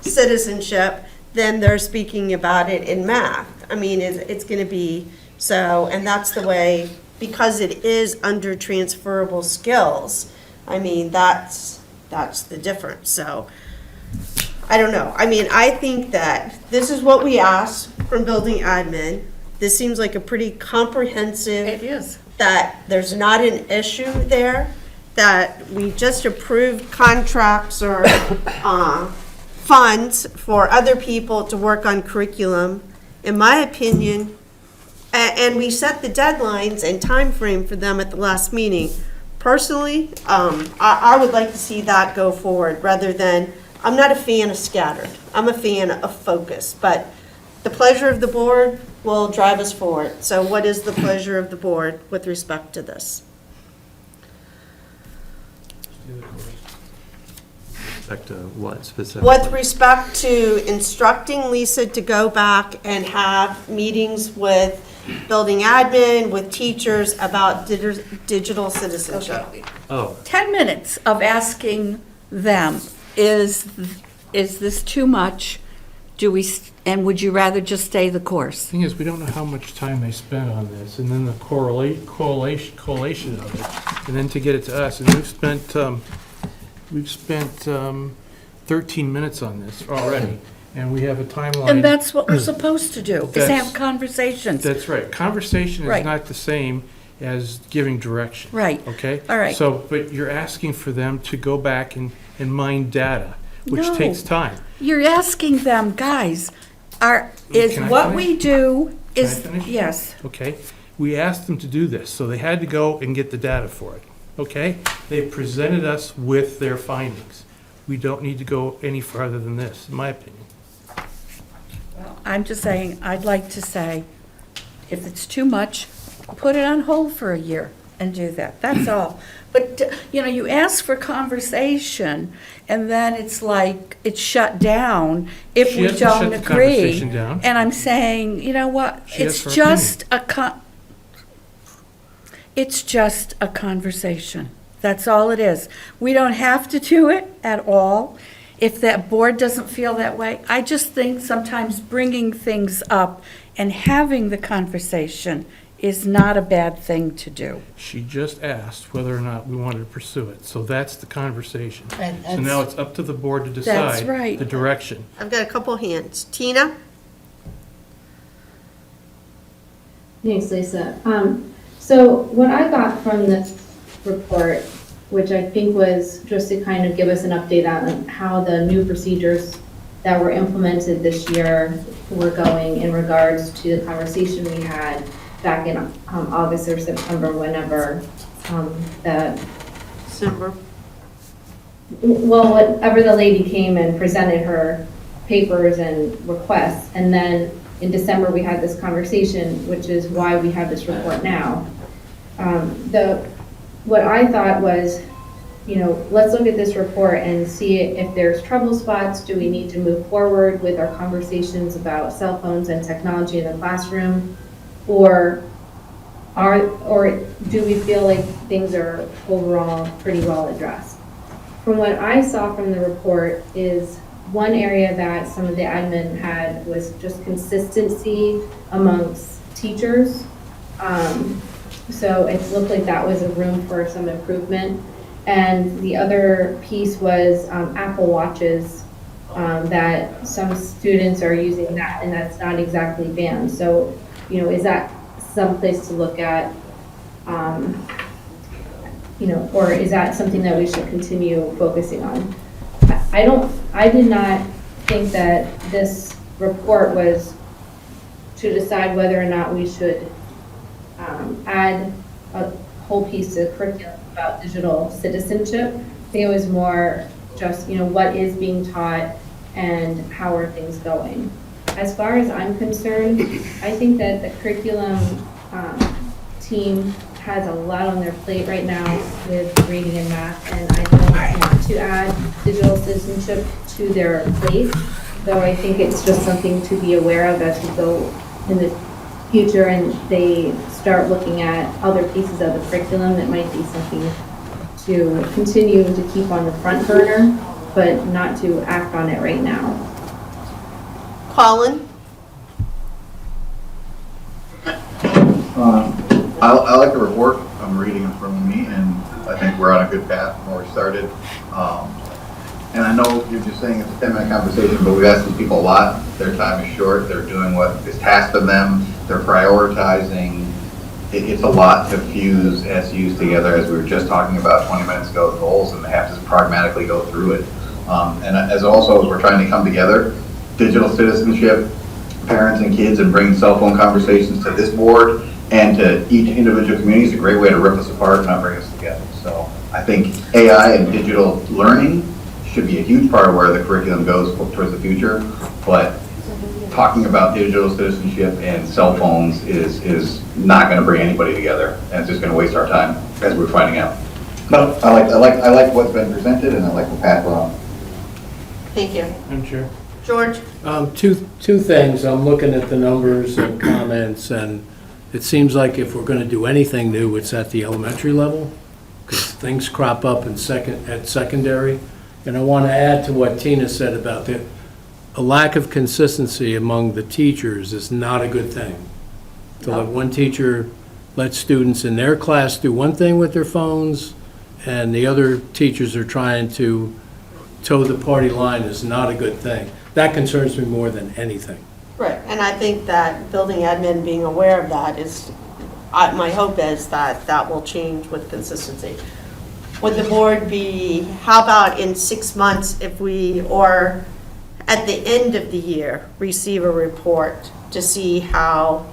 citizenship, then they're speaking about it in math. I mean, it's going to be so, and that's the way, because it is under transferable skills. I mean, that's the difference. So, I don't know. I mean, I think that this is what we asked from building admin. This seems like a pretty comprehensive. It is. That there's not an issue there, that we just approved contracts or funds for other people to work on curriculum. In my opinion, and we set the deadlines and time frame for them at the last meeting. Personally, I would like to see that go forward rather than, I'm not a fan of scattered. I'm a fan of focus, but the pleasure of the board will drive us forward. So what is the pleasure of the board with respect to this? back to what specifically? With respect to instructing Lisa to go back and have meetings with building admin, with teachers about digital citizenship. Oh, 10 minutes of asking them, is this too much? And would you rather just stay the course? Thing is, we don't know how much time they spent on this, and then the correlation of it, and then to get it to us. And we've spent 13 minutes on this already, and we have a timeline. And that's what we're supposed to do, is That's- have conversations. That's right. Conversation is Right. not the same as giving direction. Right. Okay? All right. So, but you're asking for them to go back and mine data, which No. takes time. You're asking them, guys, is Can I what finish? we do Can I is, finish? yes. Okay? We asked them to do this, so they had to go and get the data for it. Okay? They presented us with their findings. We don't need to go any farther than this, in my opinion. I'm just saying, I'd like to say, if it's too much, put it on hold for a year and do that, that's all. But, you ask for conversation, and then it's like, it's shut down if She we hasn't shut don't the agree. conversation down. And I'm saying, you know what, She it's asked for opinion. it's just a conversation. That's all it is. We don't have to do it at all. If that board doesn't feel that way, I just think sometimes bringing things up and having the conversation is not a bad thing to do. She just asked whether or not we wanted to pursue it, so that's the conversation. And So now it's up to the board to That's decide right. the direction. I've got a couple hands. Tina? Thanks, Lisa. So what I got from this report, which I think was just to kind of give us an update on how the new procedures that were implemented this year were going in regards to the conversation we had back in August or September, whenever the December. well, whatever the lady came and presented her papers and requests, and then in December, we had this conversation, which is why we have this report now. What I thought was, let's look at this report and see if there's trouble spots. Do we need to move forward with our conversations about cell phones and technology in the classroom? Or do we feel like things are overall pretty well addressed? From what I saw from the report is one area that some of the admin had was just consistency amongst teachers. So it looked like that was a room for some improvement. And the other piece was Apple Watches, that some students are using that, and that's not exactly banned. So, is that some place to look at, or is that something that we should continue focusing on? I did not think that this report was to decide whether or not we should add a whole piece of curriculum about digital citizenship. I think it was more just, what is being taught and how are things going. As far as I'm concerned, I think that the curriculum team has a lot on their plate right now with reading and math, and I don't want to add digital citizenship to their plate, though I think it's just something to be aware of as we go in the future and they start looking at other pieces of the curriculum. That might be something to continue to keep on the front burner, but not to act on it right now. Colin? I like the report. I'm reading in front of me, and I think we're on a good path from where we started. And I know you're just saying it's a 10-minute conversation, but we've asked these people a lot. Their time is short. They're doing what is tasked of them. They're prioritizing. It's a lot to fuse SUs together, as we were just talking about 20 minutes ago, the goals, and they have to pragmatically go through it. And as we're trying to come together, digital citizenship, parents and kids, and bringing cell phone conversations to this board and to each individual community is a great way to rip us apart and not bring us together. So I think AI and digital learning should be a huge part of where the curriculum goes towards the future, but talking about digital citizenship and cell phones is not going to bring anybody together, and it's just going to waste our time, as we're finding out. But I like what's been presented, and I like the path we're on. Thank you. Madam Chair? George? Two things. I'm looking at the numbers and comments, and it seems like if we're going to do anything new, it's at the elementary level, because things crop up at secondary. And I want to add to what Tina said about a lack of consistency among the teachers is not a good thing. To let one teacher let students in their class do one thing with their phones, and the other teachers are trying to toe the party line is not a good thing. That concerns me more than anything. Right, and I think that building admin being aware of that is, my hope is that that will change with consistency. Would the board be, how about in 6 months if we, or at the end of the year, receive a report to see how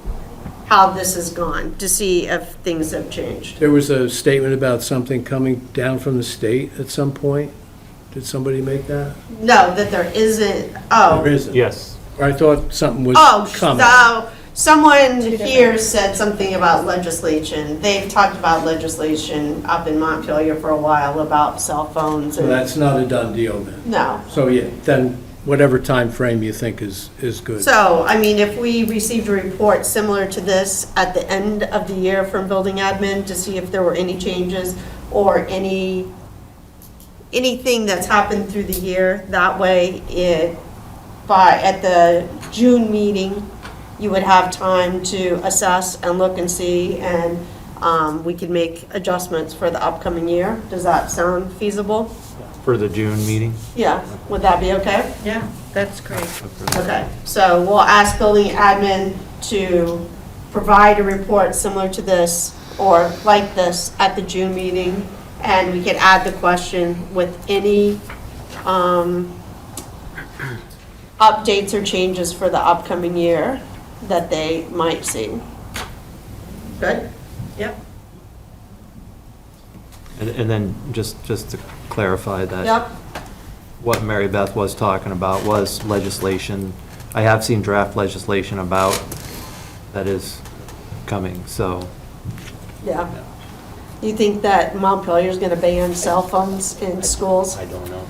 this has gone, to see if things have changed? There was a statement about something coming down from the state at some point. Did somebody make that? No, that there isn't, There isn't. Yes. I thought something was coming. so someone here said something about legislation. They've talked about legislation up in Montpelier for a while about cell phones. So And that's not a done deal then? no. So yeah, then whatever time frame you think is good. So, I mean, if we received a report similar to this at the end of the year from building admin to see if there were any changes or anything that's happened through the year, that way at the June meeting, you would have time to assess and look and see, and we could make adjustments for the upcoming year. Does that sound feasible? For the June meeting? Yeah, would that be okay? Yeah, that's great. Okay, so we'll ask building admin to provide a report similar to this or like this at the June meeting, and we could add the question with any updates or changes for the upcoming year that they might see. Good? Yep. And then just to clarify that. Yep, What Mary Beth was talking about was legislation. I have seen draft legislation about that is coming, so. yeah. You think that Montpelier's gonna ban cell phones in schools? I don't know.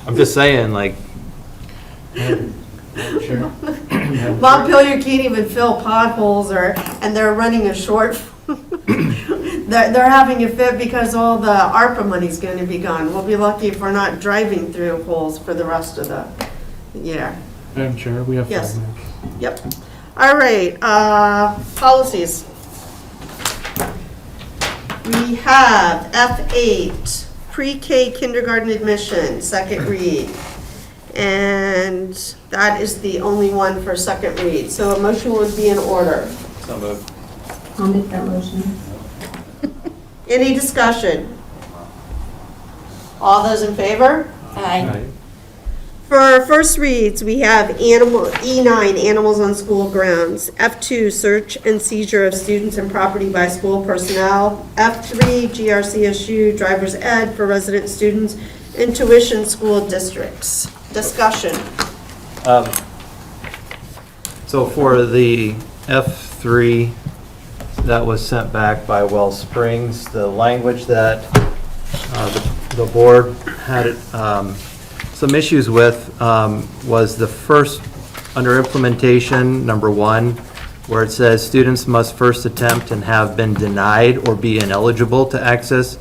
I'm just saying, like, Montpelier can't even fill potholes and they're running a short. They're having a fit because all the ARPA money's gonna be gone. We'll be lucky if we're not driving through holes for the rest of the year. Madam Chair, we have 5 Yes. minutes. Yep. All right, policies. We have F8, pre-K kindergarten admission, second read. And that is the only one for second read. So a motion would be in order. so moved. I'll make that motion. Any discussion? All those in favor? Aye. For first reads, we have E9, animals on school grounds. F2, search and seizure of students and property by school personnel. F3, GRCSU, driver's ed for resident students in tuition school districts. Discussion. So for the F3 that was sent back by Wells Springs, the language that the board had some issues with was the first, under implementation, number 1, where it says students must first attempt and have been denied or be ineligible to access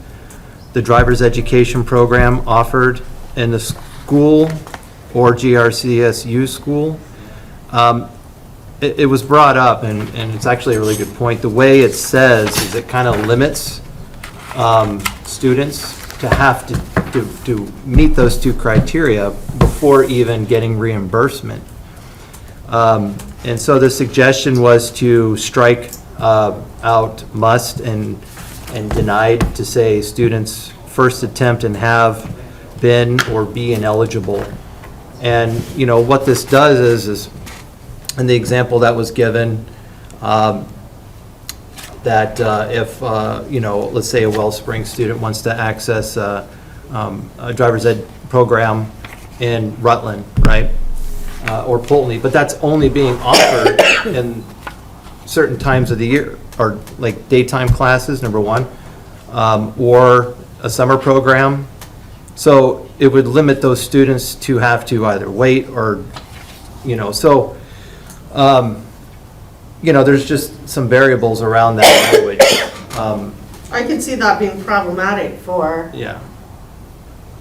the driver's education program offered in the school or GRCSU school. It was brought up, and it's actually a really good point. The way it says is it kind of limits students to have to meet those 2 criteria before even getting reimbursement. And so the suggestion was to strike out must and denied to say students first attempt and have been or be ineligible. And, you know, what this does is in the example that was given, that if, you know, let's say a Wellspring student wants to access a driver's ed program in Rutland, right? Or Poultney, but that's only being offered in certain times of the year, or like daytime classes, number 1, or a summer program. So it would limit those students to have to either wait or, you know, so, you know, there's just some variables around that language. I can see that being problematic for Yeah.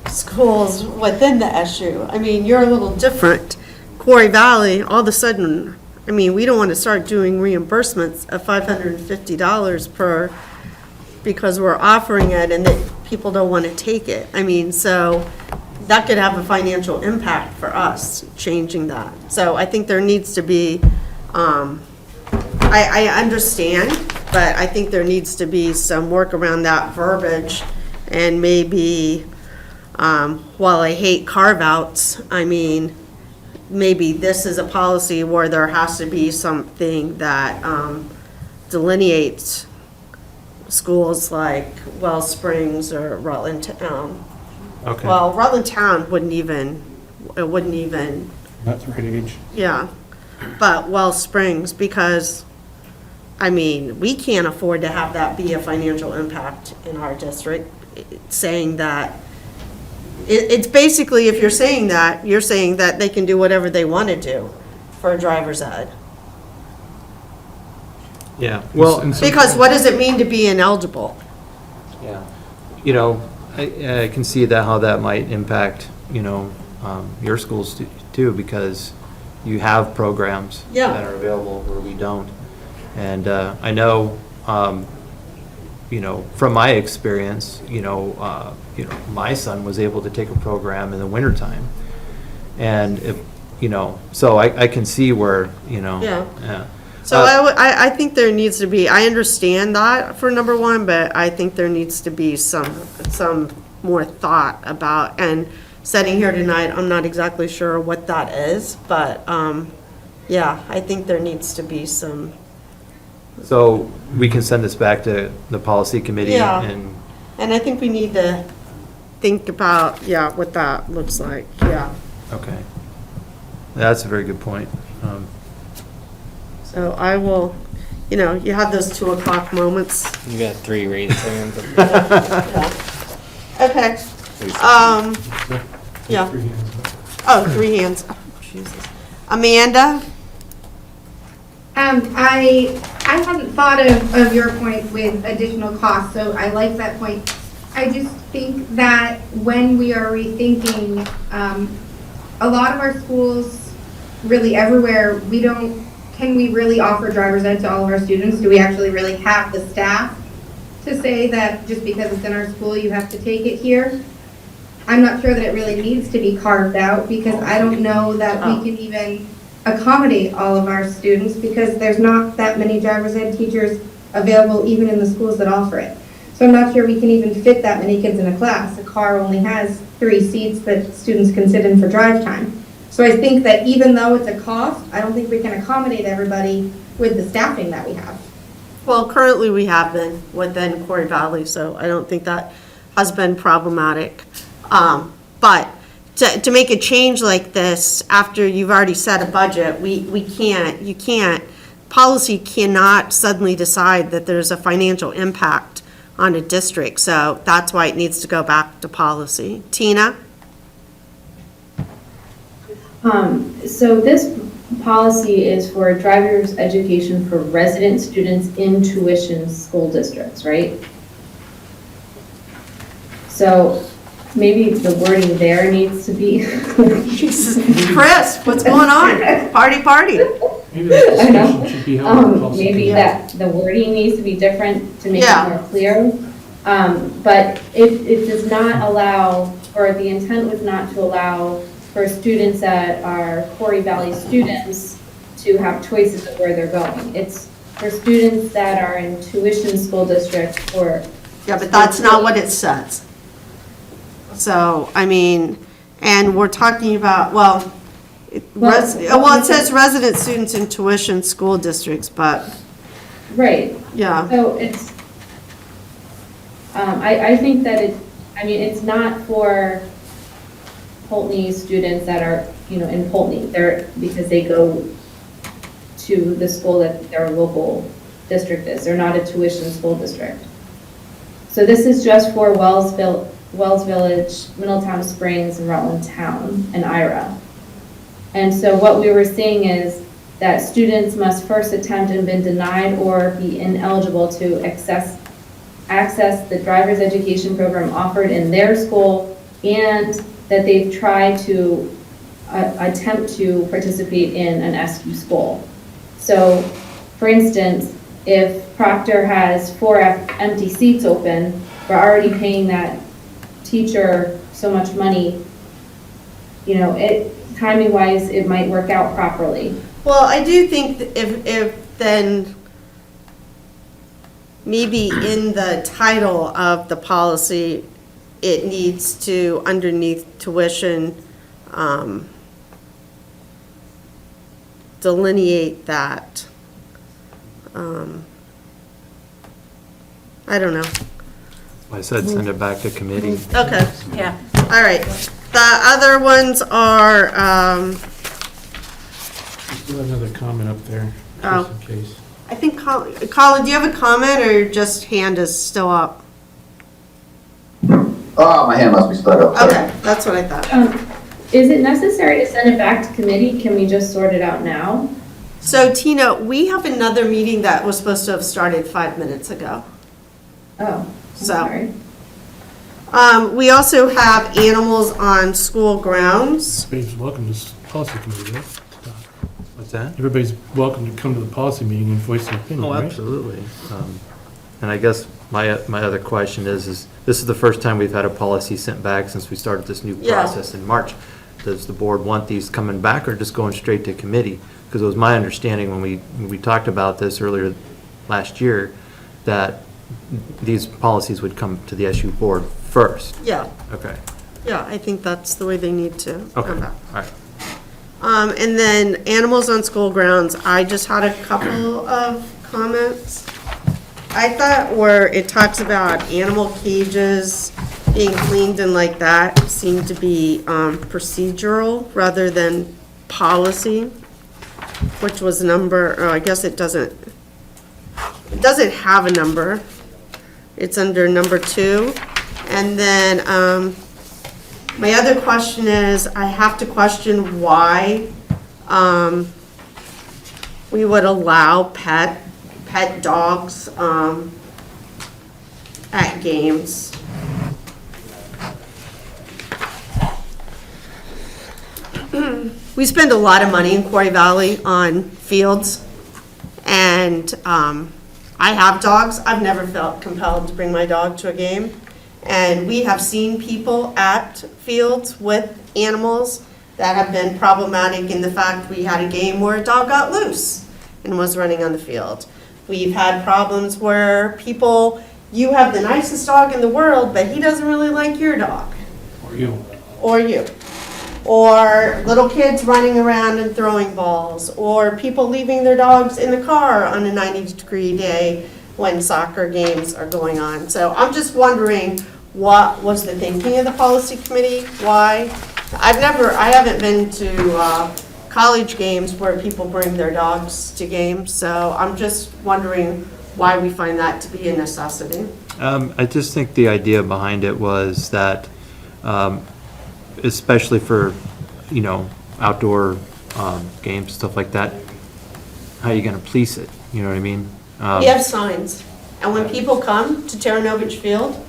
schools within the SU. I mean, you're a little different. Quarry Valley, all of a sudden, I mean, we don't want to start doing reimbursements of $550 per, because we're offering it and that people don't want to take it. I mean, so that could have a financial impact for us, changing that. So I think there needs to be, I understand, but I think there needs to be some work around that verbiage, and maybe, while I hate carve-outs, I mean, maybe this is a policy where there has to be something that delineates schools like Wells Springs or Rutland Town. Okay. Well, Rutland Town wouldn't even, Not the right age. yeah, but Wells Springs, because, I mean, we can't afford to have that be a financial impact in our district, saying that, it's basically, if you're saying that, you're saying that they can do whatever they want to do for a driver's ed. Yeah, well, In some- Because what does it mean to be ineligible? yeah, you know, I can see that, how that might impact, you know, your schools too, because you have programs Yeah. that are available where we don't. And I know, you know, from my experience, you know, my son was able to take a program in the wintertime. And if, you know, so I can see where, you know. Yeah. Yeah. So I think there needs to be, I understand that for number 1, but I think there needs to be some more thought about, and sitting here tonight, I'm not exactly sure what that is, but, yeah, I think there needs to be some, So we can send this back to the policy committee Yeah. and, and I think we need to think about, yeah, what that looks like, yeah. Okay. That's a very good point. So I will, you have those 2 o'clock moments. You got 3 raised hands. Okay, yeah. 3 hands up. Oh, 3 hands. Oh, Jesus. Amanda? I hadn't thought of your point with additional costs, so I like that point. I just think that when we are rethinking, a lot of our schools, really everywhere, can we really offer driver's ed to all of our students? Do we actually really have the staff to say that just because it's in our school, you have to take it here? I'm not sure that it really needs to be carved out, because I don't know that we can even accommodate all of our students, because there's not that many driver's ed teachers available even in the schools that offer it. So I'm not sure we can even fit that many kids in a class. A car only has 3 seats that students can sit in for drive time. So I think that even though it's a cost, I don't think we can accommodate everybody with the staffing that we have. Well, currently we have been within Corey Valley, so I don't think that has been problematic. But to make a change like this after you've already set a budget, you can't, policy cannot suddenly decide that there's a financial impact on a district. So that's why it needs to go back to policy. Tina? So this policy is for driver's education for resident students in tuition school districts, right? So maybe the wording there needs to be. Chris, what's going on? Party. Maybe this discussion should be held in policy Maybe committee. that the wording needs to be different to make Yeah. it more clear. But it does not allow, or the intent was not to allow for students that are Corey Valley students to have choices of where they're going. It's for students that are in tuition school districts or. Yeah, but that's not what it says. So, I mean, and we're talking about, it says resident students in tuition school districts, but, Right. yeah. So it's, I think that it's not for Poultney students that are, in Poultney. Because they go to the school that their local district is. They're not a tuition school district. So this is just for Wells Village, Middletown Springs, and Rutland Town, and Ira. And so what we were seeing is that students must first attempt and been denied or be ineligible to access the driver's education program offered in their school, and that they've tried to attempt to participate in an SU school. So, for instance, if Proctor has 4 empty seats open, we're already paying that teacher so much money, timing-wise, it might work out properly. Well, I do think that if then, maybe in the title of the policy, it needs to, underneath tuition, delineate that. I don't know. I said send it back to committee. Okay, Yeah. all right. The other ones are, Still have another comment up there, Oh. just in case. I think, Colin, do you have a comment, or just hand is still up? Oh, my hand must be stuck up. Sorry. Okay, that's what I thought. Is it necessary to send it back to committee? Can we just sort it out now? So Tina, we have another meeting that was supposed to have started 5 minutes ago. Oh, I'm So- sorry. We also have animals on school grounds. Everybody's welcome to this policy committee, right? What's that? Everybody's welcome to come to the policy meeting and voice their opinion, Oh, right? absolutely. And I guess my other question is this is the first time we've had a policy sent back since we started this new Yeah. process in March. Does the board want these coming back or just going straight to committee? Because it was my understanding when we talked about this earlier last year, that these policies would come to the SU board first. Yeah, Okay, yeah, I think that's the way they need to okay, come back. all right. And then animals on school grounds, I just had a couple of comments. I thought where it talks about animal cages being cleaned and like that seem to be procedural rather than policy, which was I guess it doesn't have a number. It's under number 2. And then my other question is, I have to question why we would allow pet dogs at games. We spend a lot of money in Quarry Valley on fields, and I have dogs. I've never felt compelled to bring my dog to a game. And we have seen people at fields with animals that have been problematic in the fact we had a game where a dog got loose and was running on the field. We've had problems where you have the nicest dog in the world, but he doesn't really like your dog. Or you. Or you. Or little kids running around and throwing balls, or people leaving their dogs in the car on a 90-degree day when soccer games are going on. So I'm just wondering, what was the thinking of the policy committee? Why? I haven't been to college games where people bring their dogs to games, so I'm just wondering why we find that to be a necessity. I just think the idea behind it was that, especially for, outdoor games, stuff like that, how are you going to police it? You know what I mean? We have signs, and when people come to Terranovich Field,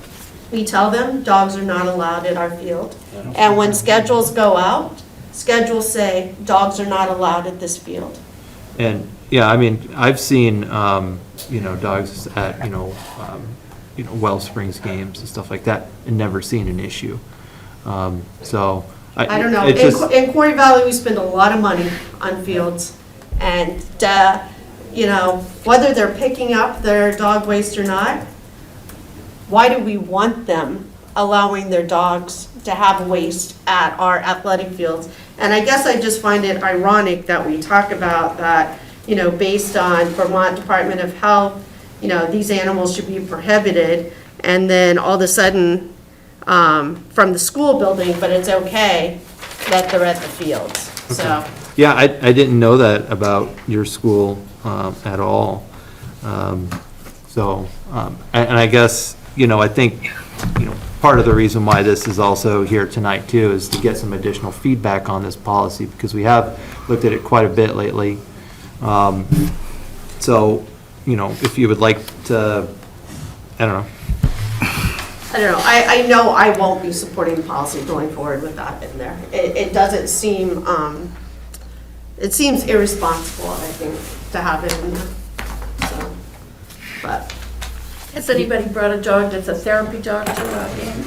we tell them dogs are not allowed at our field. And when schedules go out, schedules say dogs are not allowed at this field. And, yeah, I mean, I've seen, dogs at, Well Springs games and stuff like that, and never seen an issue. So. I don't know, it just- in Quarry Valley, we spend a lot of money on fields, and, whether they're picking up their dog waste or not, why do we want them allowing their dogs to have waste at our athletic fields? And I guess I just find it ironic that we talk about that, based on Vermont Department of Health, these animals should be prohibited, and then all of a sudden, from the school building, but it's okay that they're at the fields, so. Yeah, I didn't know that about your school at all. And I guess, I think, part of the reason why this is also here tonight too is to get some additional feedback on this policy, because we have looked at it quite a bit lately. So, if you would like to, I don't know. I know I won't be supporting the policy going forward with that in there. It doesn't seem, it seems irresponsible, I think, to have it in there, so, but. Has anybody brought a dog that's a therapy dog to a game?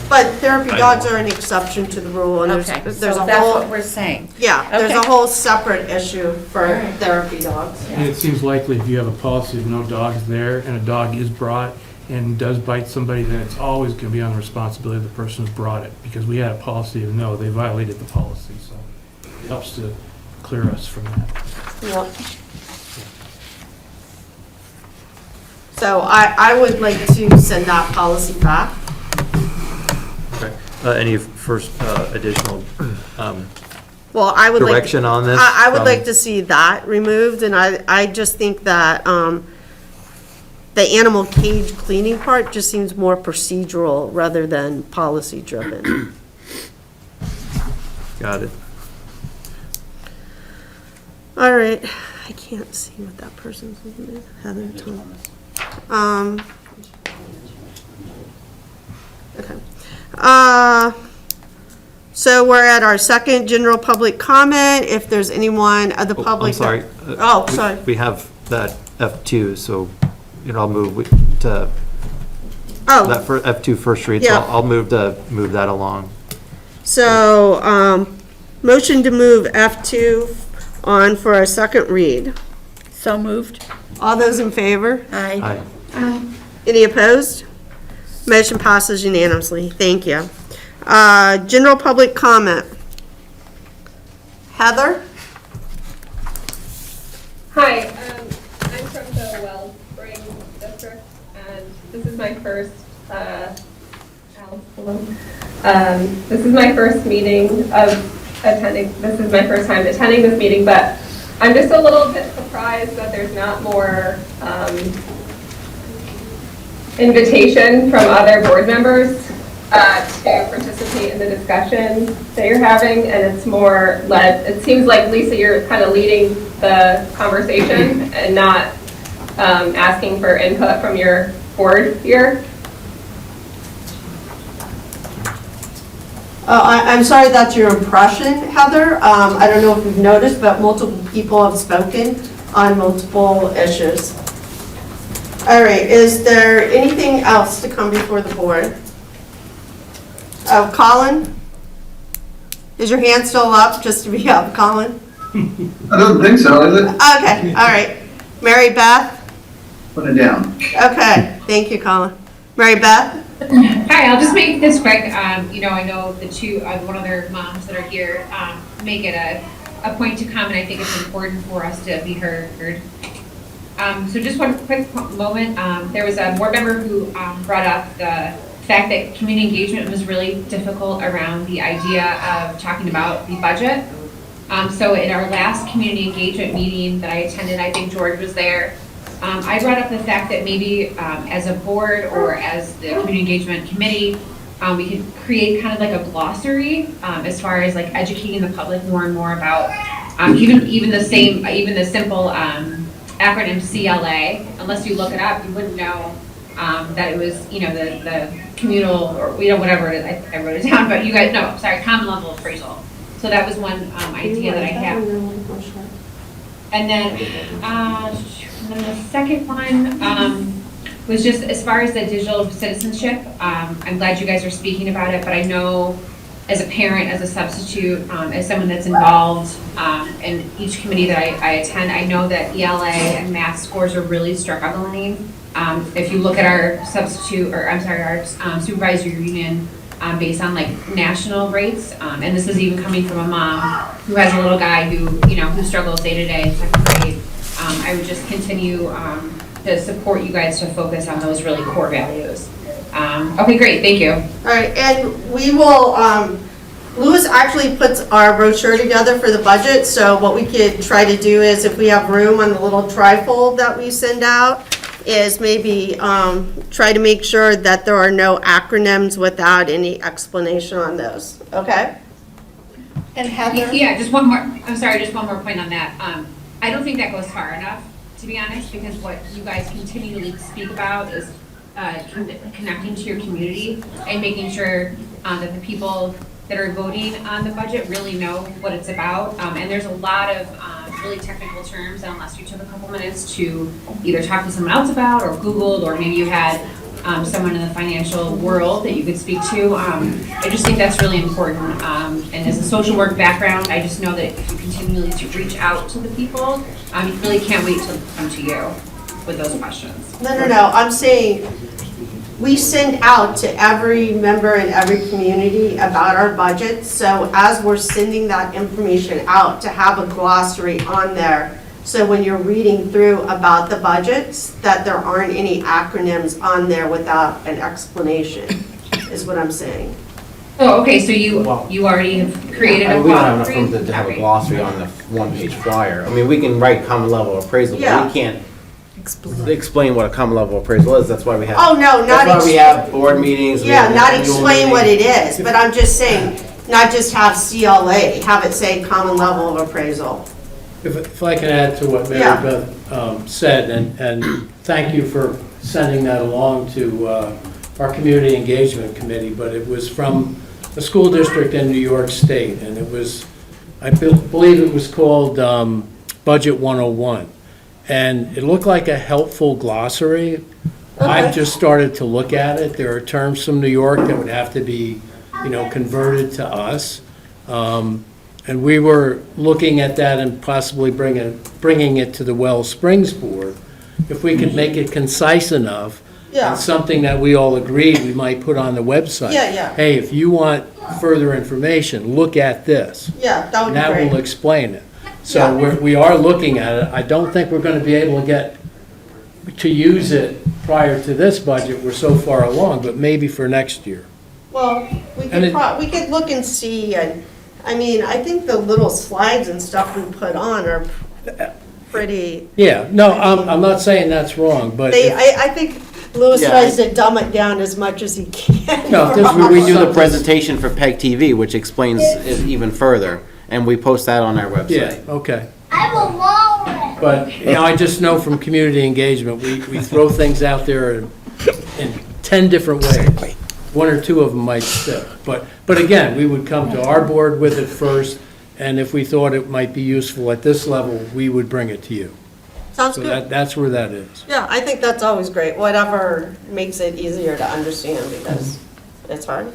But therapy dogs are an exception to the rule, and Okay, there's so a that's whole, what we're saying. yeah, there's a Okay. whole separate issue for Alright. therapy dogs. And it seems likely if you have a policy of no dogs there and a dog is brought and does bite somebody, then it's always going to be on the responsibility of the person who's brought it, because we had a policy of no, they violated the policy, so it helps to clear us from that. Yep. So I would like to send that policy back. Okay. Any first additional Well, I would like. direction on this? I would from- like to see that removed, and I just think that the animal cage cleaning part just seems more procedural rather than policy driven. Got it. All right, I can't see what that person's name is. Heather Thomas. Okay. So we're at our second general public comment. If there's anyone of the Oh, public. I'm sorry. Oh, sorry. We have that F2, so, I'll move to Oh, that for F2 first read. Yeah. So I'll move that along. so, motion to move F2 on for our second read. So moved? All those in favor? Aye. Aye. Any opposed? Motion passes unanimously. Thank you. General public comment. Heather? Hi, I'm from the Wellspring District, and this is my first This is my first meeting this is my first time attending this meeting, but I'm just a little bit surprised that there's not more invitation from other board members to participate in the discussion that you're having, and it's more led, it seems like, Lisa, you're kind of leading the conversation and not asking for input from your board here. I'm sorry that's your impression, Heather. I don't know if you've noticed, but multiple people have spoken on multiple issues. All right, is there anything else to come before the board? Colin? Is your hand still up, just to be up, Colin? I don't think so, is it? Okay, all right. Mary Beth? Put it down. Okay, thank you, Colin. Mary Beth? Hi, I'll just make this quick. You know, I know the two, one other moms that are here, make it a point to come, and I think it's important for us to be heard. So just one quick moment. There was a board member who brought up the fact that community engagement was really difficult around the idea of talking about the budget. So in our last community engagement meeting that I attended, I think George was there, I brought up the fact that maybe as a board or as the community engagement committee, we could create kind of like a glossary as far as like educating the public more and more about even the simple acronym CLA. Unless you look it up, you wouldn't know that it was, you know, the communal, or whatever it is. I wrote it down, but you guys know. Sorry, common level appraisal. So that was one idea that I had. And then the second one was just as far as the digital citizenship. I'm glad you guys are speaking about it, but I know as a parent, as a substitute, as someone that's involved in each committee that I attend, I know that ELA and math scores are really struggling. If you look at our supervisory union based on like national rates, and this is even coming from a mom who has a little guy who struggles day to day in second grade. I would just continue to support you guys to focus on those really core values. Okay, great, thank you. All right, and we will, Louis actually puts our brochure together for the budget, so what we could try to do is, if we have room on the little trifold that we send out, is maybe try to make sure that there are no acronyms without any explanation on those, okay? And Heather? Yeah, just one more point on that. I don't think that goes far enough, to be honest, because what you guys continually speak about is connecting to your community and making sure that the people that are voting on the budget really know what it's about. And there's a lot of really technical terms, and unless you took a couple minutes to either talk to someone else about or Googled, or maybe you had someone in the financial world that you could speak to, I just think that's really important. And as a social work background, I just know that if you continually to reach out to the people, you really can't wait to come to you with those questions. No, I'm saying, we send out to every member in every community about our budget, so as we're sending that information out, to have a glossary on there, so when you're reading through about the budgets, that there aren't any acronyms on there without an explanation, is what I'm saying. Oh, okay, so you already have created a We don't have enough glossary? room to have a glossary on the one-page flyer. I mean, we can write common level appraisal, Yeah. but we can't explain what a common level appraisal is. That's why we have. Oh, no, not That's why we have board meetings. we Yeah, have not annual explain what it meetings. is, but I'm just saying, not just have CLA, have it say common level of appraisal. If I can add to what Mary Yeah. Beth said, and thank you for sending that along to our Community Engagement Committee, but it was from a school district in New York State, and it was, I believe it was called Budget 101. And it looked like a helpful glossary. I've just started to look at it. There are terms from New York that would have to be, converted to us. And we were looking at that and possibly bringing it to the Wells Springs Board. If we could make it concise enough, Yeah. and something that we all agreed we might put on the website. Yeah. Hey, if you want further information, look at this. Yeah, that would And be that will great. explain it. So Yeah. we are looking at it. I don't think we're going to be able to get to use it prior to this budget. We're so far along, but maybe for next year. Well, we And we could look and see, and, I mean, I think the little slides and stuff we put on are pretty, Yeah, no, I'm not saying that's wrong, but they, if- I think Louis Yeah, tries to dumb it down as much as he can. No, for this us. We do the presentation for PEG TV, which explains it even further, and we post that on our yeah, website. okay. I will walrus. But, you know, I just know from community engagement, we throw things out there in 10 different ways. One or two of them might stick. But again, we would come to our board with it first, and if we thought it might be useful at this level, we would bring it to you. Sounds So good. that's where that is. Yeah, I think that's always great, whatever makes it easier to understand, because it's hard.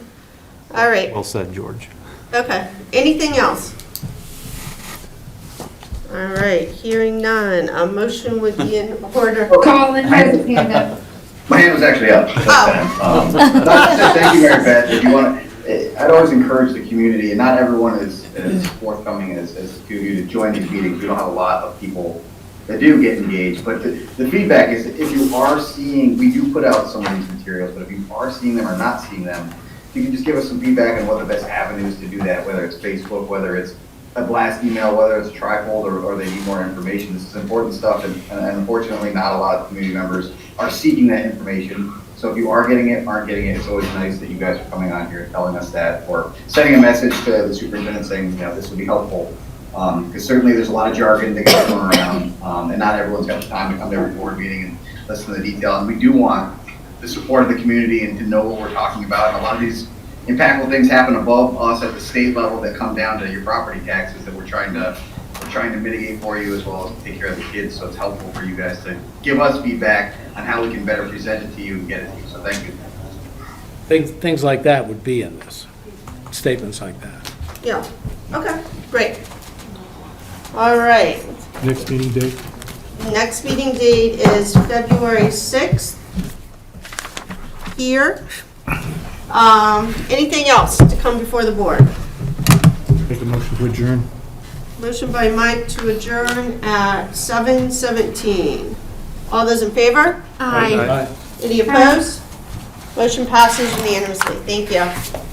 All right, Well said, George. okay. Anything else? All right, hearing none, a motion would be in order. Colin has his hand up. My hand was actually up. Thank you, Mary Beth. If you want, I'd always encourage the community, and not everyone is forthcoming as you to join these meetings. We don't have a lot of people that do get engaged, but the feedback is if you are seeing, we do put out some of these materials, but if you are seeing them or not seeing them, you can just give us some feedback on what the best avenues to do that, whether it's Facebook, whether it's a blast email, whether it's a trifold, or they need more information. This is important stuff, and unfortunately, not a lot of community members are seeking that information. So if you are getting it, aren't getting it, it's always nice that you guys are coming on here and telling us that, or sending a message to the superintendent saying, you know, this would be helpful. Because certainly there's a lot of jargon that gets thrown around, and not everyone's got the time to come to every board meeting and listen to the detail. And we do want the support of the community and to know what we're talking about. And a lot of these impactful things happen above us at the state level that come down to your property taxes that we're trying to mitigate for you, as well as take care of the kids. So it's helpful for you guys to give us feedback on how we can better present it to you and get it to you. So thank you. Things like that would be in this, statements like that. Yeah, okay, great. All right, Next meeting date? next meeting date is February 6th here. Anything else to come before the board? Make a motion to adjourn. Motion by Mike to adjourn at 7:17. All those in favor? Aye. Any opposed? Motion passes unanimously. Thank you.